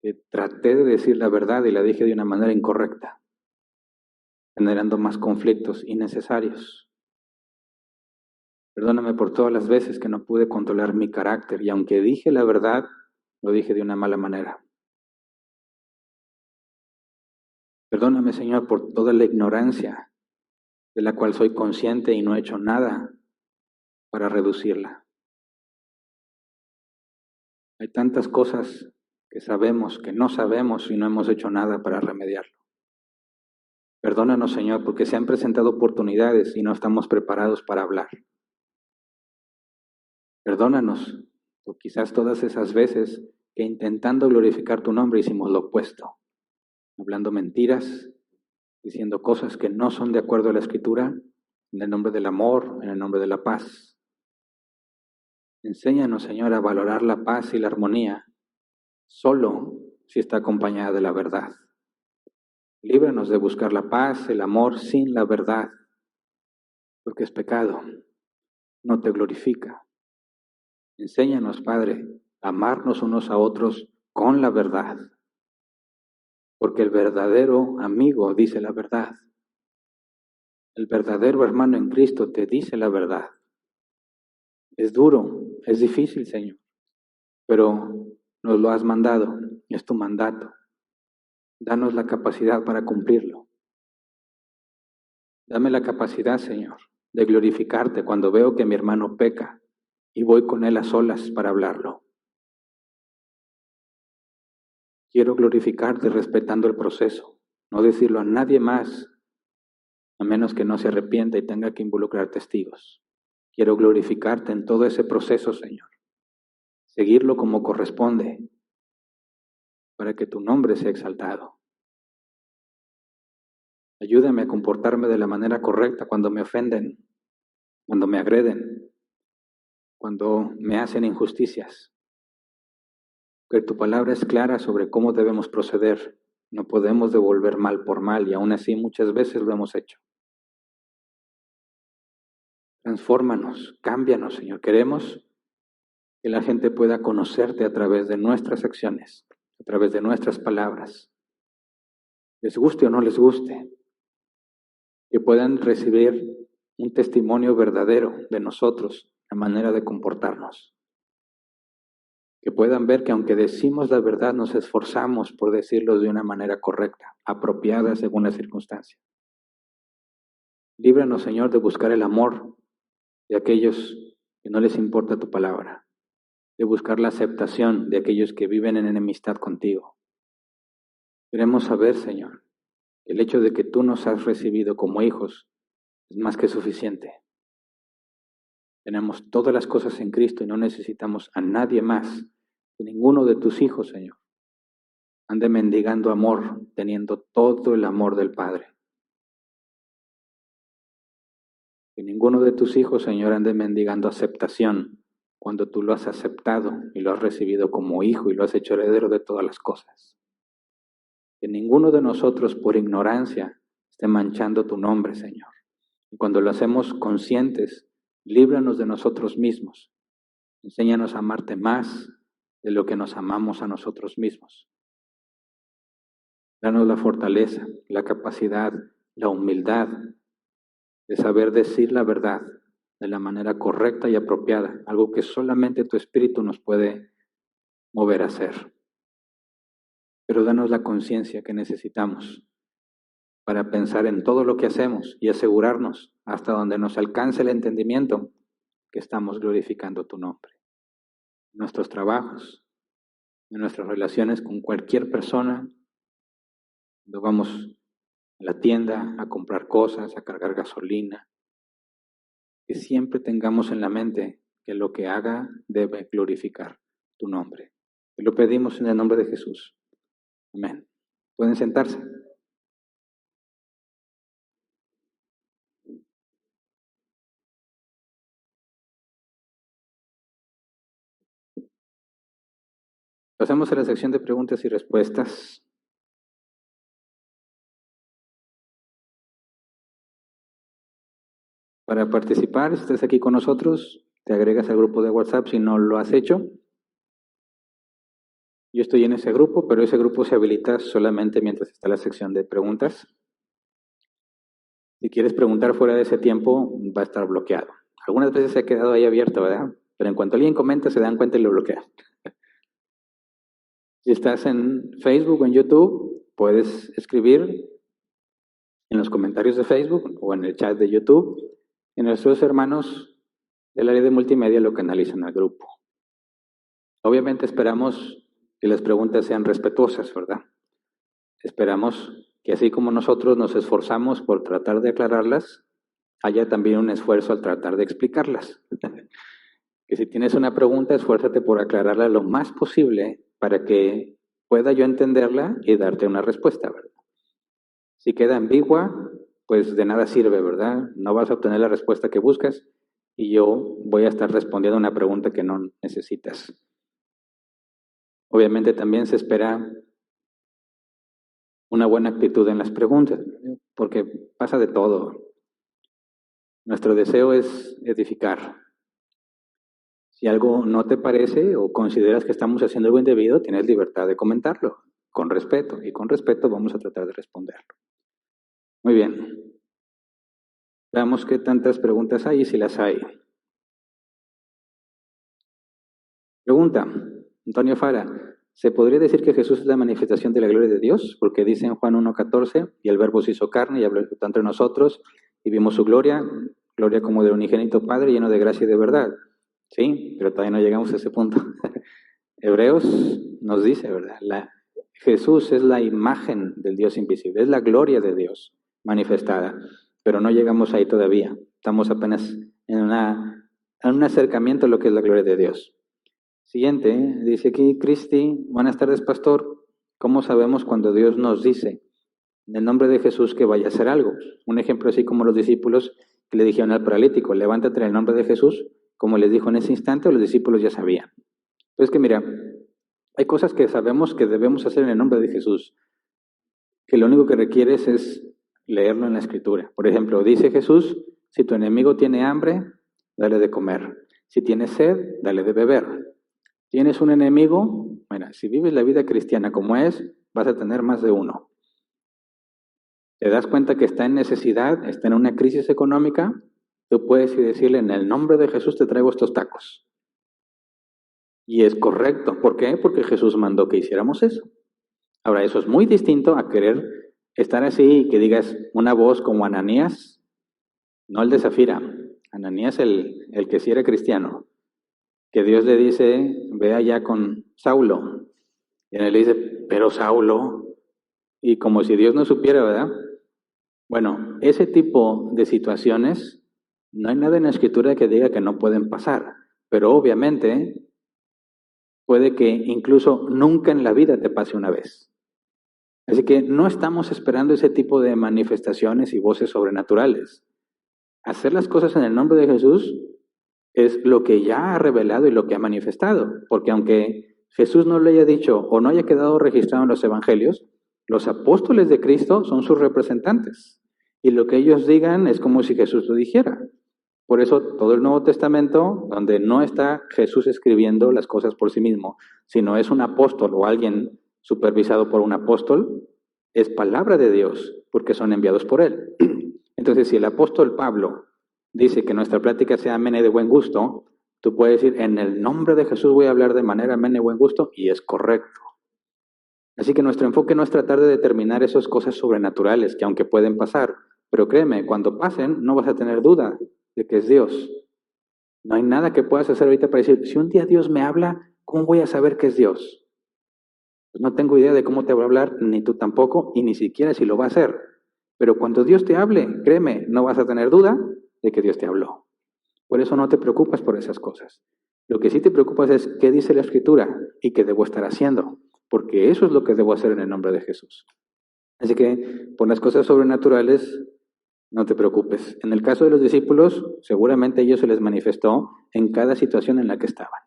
que traté de decir la verdad y la dije de una manera incorrecta, generando más conflictos innecesarios. Perdóname por todas las veces que no pude controlar mi carácter y aunque dije la verdad, lo dije de una mala manera. Perdóname, Señor, por toda la ignorancia de la cual soy consciente y no he hecho nada para reducirla. Hay tantas cosas que sabemos, que no sabemos y no hemos hecho nada para remediarlo. Perdónanos, Señor, porque se han presentado oportunidades y no estamos preparados para hablar. Perdónanos por quizás todas esas veces que intentando glorificar tu nombre hicimos lo opuesto, hablando mentiras, diciendo cosas que no son de acuerdo a la Escritura, en el nombre del amor, en el nombre de la paz. Enséñanos, Señor, a valorar la paz y la armonía solo si está acompañada de la verdad. Líbranos de buscar la paz, el amor sin la verdad, porque es pecado, no te glorifica. Enséñanos, Padre, a amarnos unos a otros con la verdad, porque el verdadero amigo dice la verdad. El verdadero hermano en Cristo te dice la verdad. Es duro, es difícil, Señor, pero nos lo has mandado, es tu mandato. Danos la capacidad para cumplirlo. Dame la capacidad, Señor, de glorificarte cuando veo que mi hermano peca y voy con él a solas para hablarlo. Quiero glorificarte respetando el proceso, no decirlo a nadie más, a menos que no se arrepienta y tenga que involucrar testigos. Quiero glorificarte en todo ese proceso, Señor. Seguirlo como corresponde, para que tu nombre sea exaltado. Ayúdame a comportarme de la manera correcta cuando me ofenden, cuando me agreden, cuando me hacen injusticias. Que tu palabra es clara sobre cómo debemos proceder. No podemos devolver mal por mal y aún así muchas veces lo hemos hecho. Transfórmanos, cámbianos, Señor. Queremos que la gente pueda conocerte a través de nuestras acciones, a través de nuestras palabras. Les guste o no les guste, que puedan recibir un testimonio verdadero de nosotros, la manera de comportarnos. Que puedan ver que aunque decimos la verdad, nos esforzamos por decirlo de una manera correcta, apropiada según la circunstancia. Líbranos, Señor, de buscar el amor de aquellos que no les importa tu palabra, de buscar la aceptación de aquellos que viven en enemistad contigo. Queremos saber, Señor, que el hecho de que tú nos has recibido como hijos es más que suficiente. Tenemos todas las cosas en Cristo y no necesitamos a nadie más, que ninguno de tus hijos, Señor, ande mendigando amor, teniendo todo el amor del Padre. Que ninguno de tus hijos, Señor, ande mendigando aceptación cuando tú lo has aceptado y lo has recibido como hijo y lo has hecho heredero de todas las cosas. Que ninguno de nosotros por ignorancia esté manchando tu nombre, Señor. Y cuando lo hacemos conscientes, líbranos de nosotros mismos. Enséñanos a amarte más de lo que nos amamos a nosotros mismos. Danos la fortaleza, la capacidad, la humildad de saber decir la verdad de la manera correcta y apropiada, algo que solamente tu Espíritu nos puede mover a hacer. Pero danos la conciencia que necesitamos para pensar en todo lo que hacemos y asegurarnos, hasta donde nos alcance el entendimiento, que estamos glorificando tu nombre. En nuestros trabajos, en nuestras relaciones con cualquier persona, cuando vamos a la tienda a comprar cosas, a cargar gasolina, que siempre tengamos en la mente que lo que haga debe glorificar tu nombre. Te lo pedimos en el nombre de Jesús. Amén. Pueden sentarse. Pasamos a la sección de preguntas y respuestas. Para participar, si estás aquí con nosotros, te agregas al grupo de WhatsApp si no lo has hecho. Yo estoy en ese grupo, pero ese grupo se habilita solamente mientras está la sección de preguntas. Si quieres preguntar fuera de ese tiempo, va a estar bloqueado. Algunas veces se ha quedado ahí abierto, ¿verdad? Pero en cuanto alguien comenta, se dan cuenta y lo bloquean. Si estás en Facebook o en YouTube, puedes escribir en los comentarios de Facebook o en el chat de YouTube. Y nuestros hermanos del área de multimedia lo canalizan al grupo. Obviamente esperamos que las preguntas sean respetuosas, ¿verdad? Esperamos que así como nosotros nos esforzamos por tratar de aclararlas, haya también un esfuerzo al tratar de explicarlas. Que si tienes una pregunta, esfuérzate por aclararla lo más posible para que pueda yo entenderla y darte una respuesta, ¿verdad? Si queda ambigua, pues de nada sirve, ¿verdad? No vas a obtener la respuesta que buscas y yo voy a estar respondiendo una pregunta que no necesitas. Obviamente también se espera una buena actitud en las preguntas, porque pasa de todo. Nuestro deseo es edificar. Si algo no te parece o consideras que estamos haciendo algo indebido, tienes libertad de comentarlo, con respeto, y con respeto vamos a tratar de responderlo. Muy bien. Veamos qué tantas preguntas hay y si las hay. Pregunta, Antonio Fara, ¿se podría decir que Jesús es la manifestación de la gloria de Dios? Porque dice en Juan 1:14, y el verbo se hizo carne y habló entre nosotros, y vimos su gloria, gloria como del unigénito Padre, lleno de gracia y de verdad. Sí, pero todavía no llegamos a ese punto. Hebreos nos dice, ¿verdad? Jesús es la imagen del Dios invisible, es la gloria de Dios manifestada, pero no llegamos ahí todavía. Estamos apenas en un acercamiento a lo que es la gloria de Dios. Siguiente, dice aquí, Cristi, buenas tardes, pastor. ¿Cómo sabemos cuando Dios nos dice en el nombre de Jesús que vaya a hacer algo? Un ejemplo así como los discípulos que le dijeron al paralítico, levántate en el nombre de Jesús, como les dijo en ese instante, los discípulos ya sabían. Pues que mira, hay cosas que sabemos que debemos hacer en el nombre de Jesús, que lo único que requieres es leerlo en la Escritura. Por ejemplo, dice Jesús, si tu enemigo tiene hambre, dale de comer. Si tiene sed, dale de beber. ¿Tienes un enemigo? Mira, si vives la vida cristiana como es, vas a tener más de uno. ¿Te das cuenta que está en necesidad, está en una crisis económica? Tú puedes ir decirle, en el nombre de Jesús te traigo estos tacos. Y es correcto. ¿Por qué? Porque Jesús mandó que hiciéramos eso. Ahora, eso es muy distinto a querer estar así y que digas una voz como Ananías, no el de Zafira. Ananías el que sí era cristiano. Que Dios le dice, ve allá con Saulo. Y él le dice, pero Saulo, y como si Dios no supiera, ¿verdad? Bueno, ese tipo de situaciones, no hay nada en la Escritura que diga que no pueden pasar, pero obviamente puede que incluso nunca en la vida te pase una vez. Así que no estamos esperando ese tipo de manifestaciones y voces sobrenaturales. Hacer las cosas en el nombre de Jesús es lo que ya ha revelado y lo que ha manifestado, porque aunque Jesús no lo haya dicho o no haya quedado registrado en los evangelios, los apóstoles de Cristo son sus representantes, y lo que ellos digan es como si Jesús lo dijera. Por eso todo el Nuevo Testamento, donde no está Jesús escribiendo las cosas por sí mismo, sino es un apóstol o alguien supervisado por un apóstol, es palabra de Dios, porque son enviados por él. Entonces, si el apóstol Pablo dice que nuestra plática sea amena y de buen gusto, tú puedes decir, en el nombre de Jesús voy a hablar de manera amena y buen gusto, y es correcto. Así que nuestro enfoque no es tratar de determinar esas cosas sobrenaturales, que aunque pueden pasar, pero créeme, cuando pasen no vas a tener duda de que es Dios. No hay nada que puedas hacer ahorita para decir, si un día Dios me habla, ¿cómo voy a saber que es Dios? Pues no tengo idea de cómo te va a hablar, ni tú tampoco, y ni siquiera si lo va a hacer. Pero cuando Dios te hable, créeme, no vas a tener duda de que Dios te habló. Por eso no te preocupas por esas cosas. Lo que sí te preocupas es qué dice la Escritura y qué debo estar haciendo, porque eso es lo que debo hacer en el nombre de Jesús. Así que por las cosas sobrenaturales, no te preocupes. En el caso de los discípulos, seguramente a ellos se les manifestó en cada situación en la que estaban.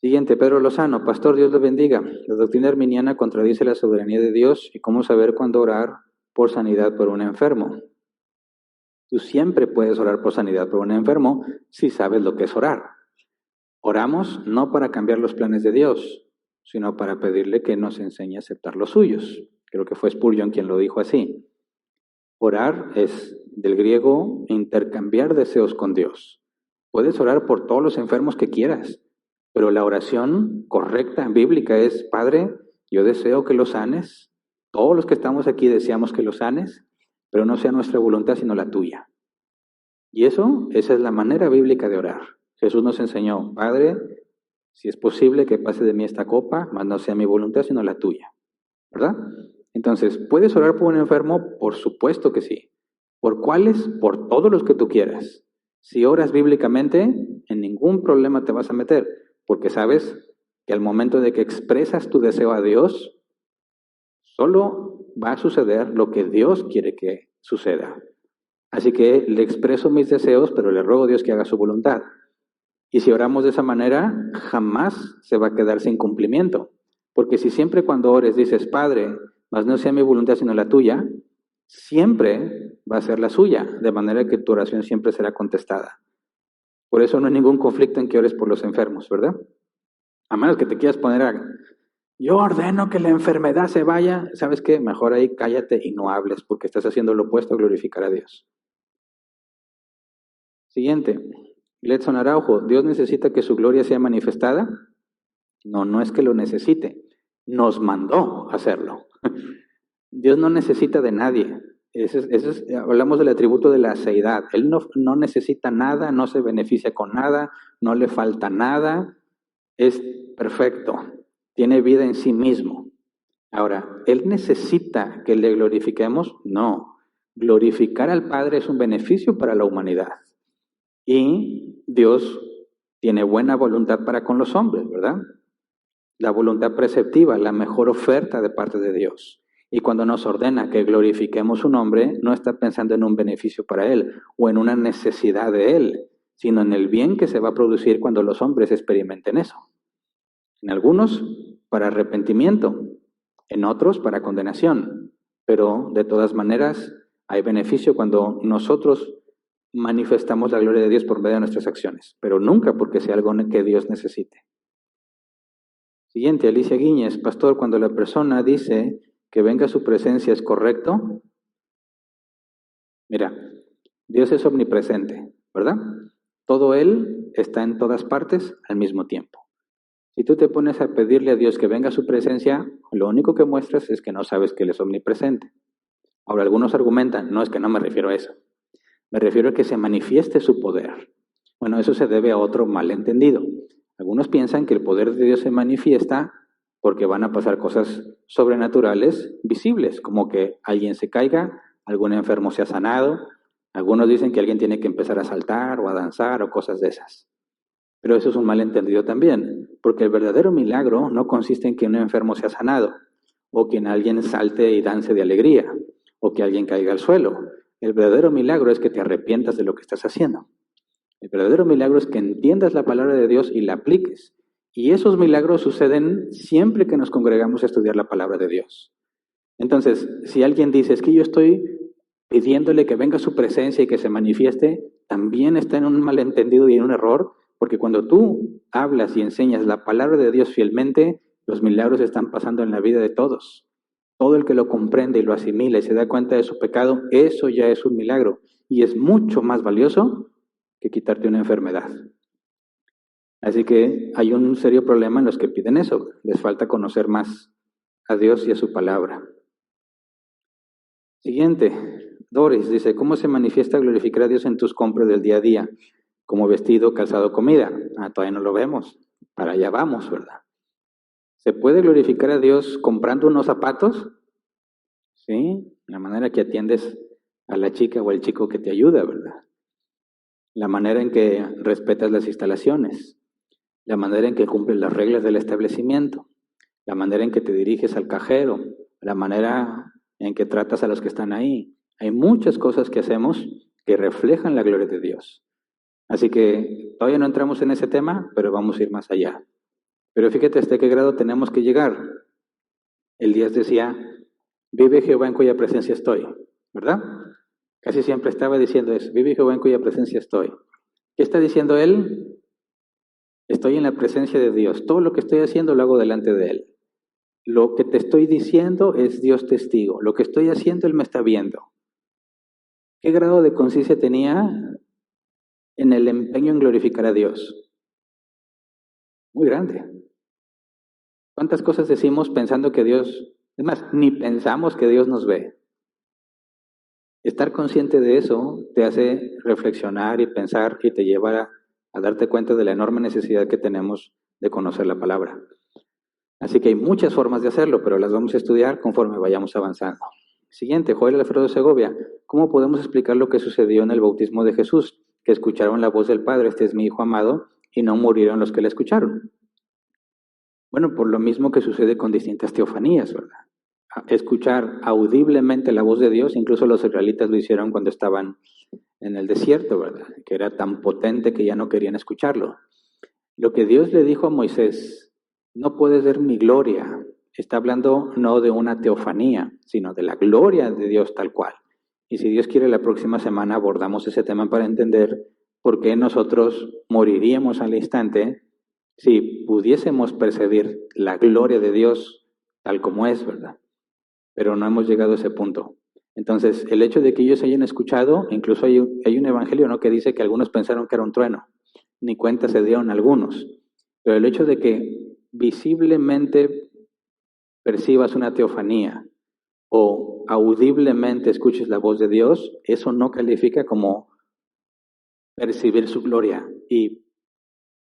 Siguiente, Pedro Lozano, pastor, Dios le bendiga. La doctrina arminiana contradice la soberanía de Dios y cómo saber cuándo orar por sanidad por un enfermo. Tú siempre puedes orar por sanidad por un enfermo si sabes lo que es orar. Oramos no para cambiar los planes de Dios, sino para pedirle que nos enseñe a aceptar los suyos. Creo que fue Spurgeon quien lo dijo así. Orar es, del griego, intercambiar deseos con Dios. Puedes orar por todos los enfermos que quieras, pero la oración correcta, bíblica, es: Padre, yo deseo que los sanes. Todos los que estamos aquí deseamos que los sanes, pero no sea nuestra voluntad sino la tuya. Y esa es la manera bíblica de orar. Jesús nos enseñó: Padre, si es posible que pase de mí esta copa, mas no sea mi voluntad sino la tuya. ¿Verdad? Entonces, ¿puedes orar por un enfermo? Por supuesto que sí. ¿Por cuáles? Por todos los que tú quieras. Si oras bíblicamente, en ningún problema te vas a meter, porque sabes que al momento de que expresas tu deseo a Dios, solo va a suceder lo que Dios quiere que suceda. Así que le expreso mis deseos, pero le ruego a Dios que haga su voluntad. Y si oramos de esa manera, jamás se va a quedar sin cumplimiento. Porque si siempre cuando ores dices: Padre, mas no sea mi voluntad sino la tuya, siempre va a ser la suya, de manera que tu oración siempre será contestada. Por eso no hay ningún conflicto en que ores por los enfermos, ¿verdad? A menos que te quieras poner a: yo ordeno que la enfermedad se vaya. ¿Sabes qué? Mejor ahí cállate y no hables, porque estás haciendo lo opuesto a glorificar a Dios. Siguiente. Letson Araujo: ¿Dios necesita que su gloria sea manifestada? No, no es que lo necesite. Nos mandó a hacerlo. Dios no necesita de nadie. Hablamos del atributo de la seidad. Él no necesita nada, no se beneficia con nada, no le falta nada. Es perfecto. Tiene vida en sí mismo. Ahora, ¿Él necesita que le glorifiquemos? No. Glorificar al Padre es un beneficio para la humanidad. Y Dios tiene buena voluntad para con los hombres, ¿verdad? La voluntad preceptiva, la mejor oferta de parte de Dios. Y cuando nos ordena que glorifiquemos su nombre, no está pensando en un beneficio para Él o en una necesidad de Él, sino en el bien que se va a producir cuando los hombres experimenten eso. En algunos, para arrepentimiento, en otros, para condenación. Pero de todas maneras, hay beneficio cuando nosotros manifestamos la gloria de Dios por medio de nuestras acciones, pero nunca porque sea algo que Dios necesite. Siguiente, Alicia Guíñez: Pastor, cuando la persona dice que venga a su presencia, ¿es correcto? Mira, Dios es omnipresente, ¿verdad? Todo Él está en todas partes al mismo tiempo. Si tú te pones a pedirle a Dios que venga a su presencia, lo único que muestras es que no sabes que Él es omnipresente. Ahora, algunos argumentan: no, es que no me refiero a eso. Me refiero a que se manifieste su poder. Bueno, eso se debe a otro malentendido. Algunos piensan que el poder de Dios se manifiesta porque van a pasar cosas sobrenaturales visibles, como que alguien se caiga, algún enfermo sea sanado. Algunos dicen que alguien tiene que empezar a saltar o a danzar o cosas de esas. Pero eso es un malentendido también, porque el verdadero milagro no consiste en que un enfermo sea sanado, o que alguien salte y dance de alegría, o que alguien caiga al suelo. El verdadero milagro es que te arrepientas de lo que estás haciendo. El verdadero milagro es que entiendas la palabra de Dios y la apliques. Y esos milagros suceden siempre que nos congregamos a estudiar la palabra de Dios. Entonces, si alguien dice: es que yo estoy pidiéndole que venga a su presencia y que se manifieste, también está en un malentendido y en un error, porque cuando tú hablas y enseñas la palabra de Dios fielmente, los milagros están pasando en la vida de todos. Todo el que lo comprende y lo asimila y se da cuenta de su pecado, eso ya es un milagro. Y es mucho más valioso que quitarte una enfermedad. Así que hay un serio problema en los que piden eso. Les falta conocer más a Dios y a su palabra. Siguiente, Doris dice: ¿cómo se manifiesta glorificar a Dios en tus compras del día a día? Como vestido, calzado, comida. Todavía no lo vemos. Para allá vamos, ¿verdad? ¿Se puede glorificar a Dios comprando unos zapatos? Sí, la manera que atiendes a la chica o al chico que te ayuda, ¿verdad? La manera en que respetas las instalaciones, la manera en que cumples las reglas del establecimiento, la manera en que te diriges al cajero, la manera en que tratas a los que están ahí. Hay muchas cosas que hacemos que reflejan la gloria de Dios. Así que todavía no entramos en ese tema, pero vamos a ir más allá. Pero fíjate hasta qué grado tenemos que llegar. Elías decía: vive Jehová en cuya presencia estoy, ¿verdad? Casi siempre estaba diciendo eso, vive Jehová en cuya presencia estoy. ¿Qué está diciendo él? Estoy en la presencia de Dios. Todo lo que estoy haciendo lo hago delante de Él. Lo que te estoy diciendo es Dios testigo. Lo que estoy haciendo, Él me está viendo. ¿Qué grado de conciencia tenía en el empeño en glorificar a Dios? Muy grande. ¿Cuántas cosas decimos pensando que Dios, es más, ni pensamos que Dios nos ve? Estar consciente de eso te hace reflexionar y pensar y te lleva a darte cuenta de la enorme necesidad que tenemos de conocer la palabra. Así que hay muchas formas de hacerlo, pero las vamos a estudiar conforme vayamos avanzando. Siguiente, Joel Alfredo de Segovia. ¿Cómo podemos explicar lo que sucedió en el bautismo de Jesús? Que escucharon la voz del Padre, este es mi Hijo amado, y no murieron los que le escucharon. Bueno, por lo mismo que sucede con distintas teofanías, ¿verdad? Escuchar audiblemente la voz de Dios, incluso los israelitas lo hicieron cuando estaban en el desierto, ¿verdad? Que era tan potente que ya no querían escucharlo. Lo que Dios le dijo a Moisés, no puedes ver mi gloria, está hablando no de una teofanía, sino de la gloria de Dios tal cual. Y si Dios quiere, la próxima semana abordamos ese tema para entender por qué nosotros moriríamos al instante si pudiésemos percibir la gloria de Dios tal como es, ¿verdad? Pero no hemos llegado a ese punto. Entonces, el hecho de que ellos hayan escuchado, incluso hay un evangelio, ¿no?, que dice que algunos pensaron que era un trueno, ni cuenta se dieron algunos. Pero el hecho de que visiblemente percibas una teofanía o audiblemente escuches la voz de Dios, eso no califica como percibir su gloria y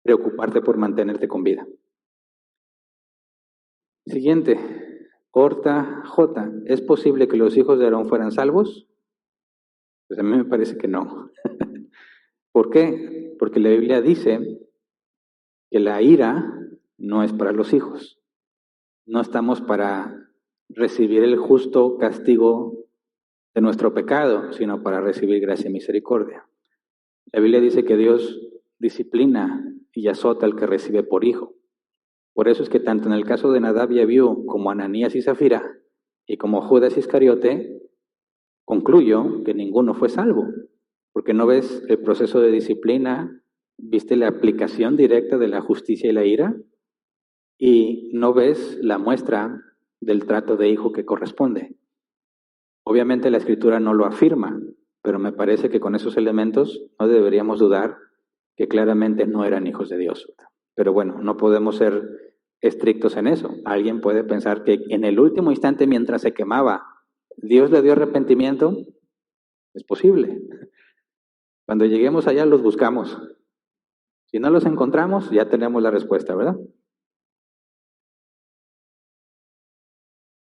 preocuparte por mantenerte con vida. Siguiente, Horta J. ¿Es posible que los hijos de Aarón fueran salvos? Pues a mí me parece que no. ¿Por qué? Porque la Biblia dice que la ira no es para los hijos. No estamos para recibir el justo castigo de nuestro pecado, sino para recibir gracia y misericordia. La Biblia dice que Dios disciplina y azota al que recibe por hijo. Por eso es que tanto en el caso de Nadab y Abiú, como Ananías y Zafira, y como Judas Iscariote, concluyo que ninguno fue salvo. Porque no ves el proceso de disciplina, viste la aplicación directa de la justicia y la ira, y no ves la muestra del trato de hijo que corresponde. Obviamente la Escritura no lo afirma, pero me parece que con esos elementos no deberíamos dudar que claramente no eran hijos de Dios. Pero bueno, no podemos ser estrictos en eso. Alguien puede pensar que en el último instante mientras se quemaba, Dios le dio arrepentimiento. Es posible. Cuando lleguemos allá los buscamos. Si no los encontramos, ya tenemos la respuesta, ¿verdad?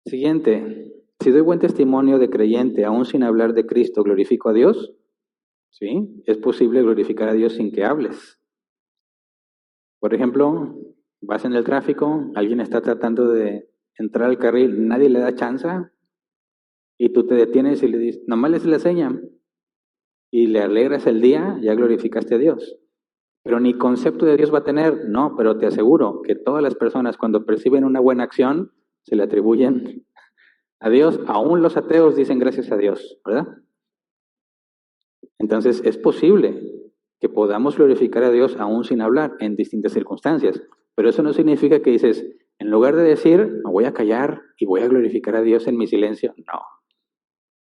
Siguiente. Si doy buen testimonio de creyente, aún sin hablar de Cristo, ¿glorifico a Dios? Sí, es posible glorificar a Dios sin que hables. Por ejemplo, vas en el tráfico, alguien está tratando de entrar al carril, nadie le da chance, y tú te detienes y le dices, nomás le haces la seña, y le alegras el día, ya glorificaste a Dios. Pero ni concepto de Dios va a tener, no, pero te aseguro que todas las personas cuando perciben una buena acción, se le atribuyen a Dios, aún los ateos dicen gracias a Dios, ¿verdad? Entonces es posible que podamos glorificar a Dios aún sin hablar en distintas circunstancias, pero eso no significa que dices, en lugar de decir, me voy a callar y voy a glorificar a Dios en mi silencio, no.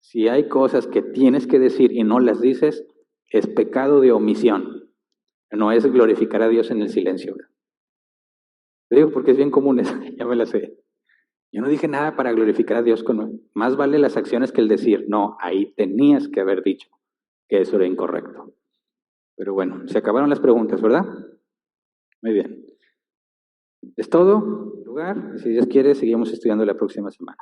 Si hay cosas que tienes que decir y no las dices, es pecado de omisión, no es glorificar a Dios en el silencio. Te digo porque es bien común eso, ya me la sé. Yo no dije nada para glorificar a Dios, más vale las acciones que el decir, no, ahí tenías que haber dicho que eso era incorrecto. Pero bueno, se acabaron las preguntas, ¿verdad? Muy bien. Es todo, lugar. Si Dios quiere, seguimos estudiando la próxima semana.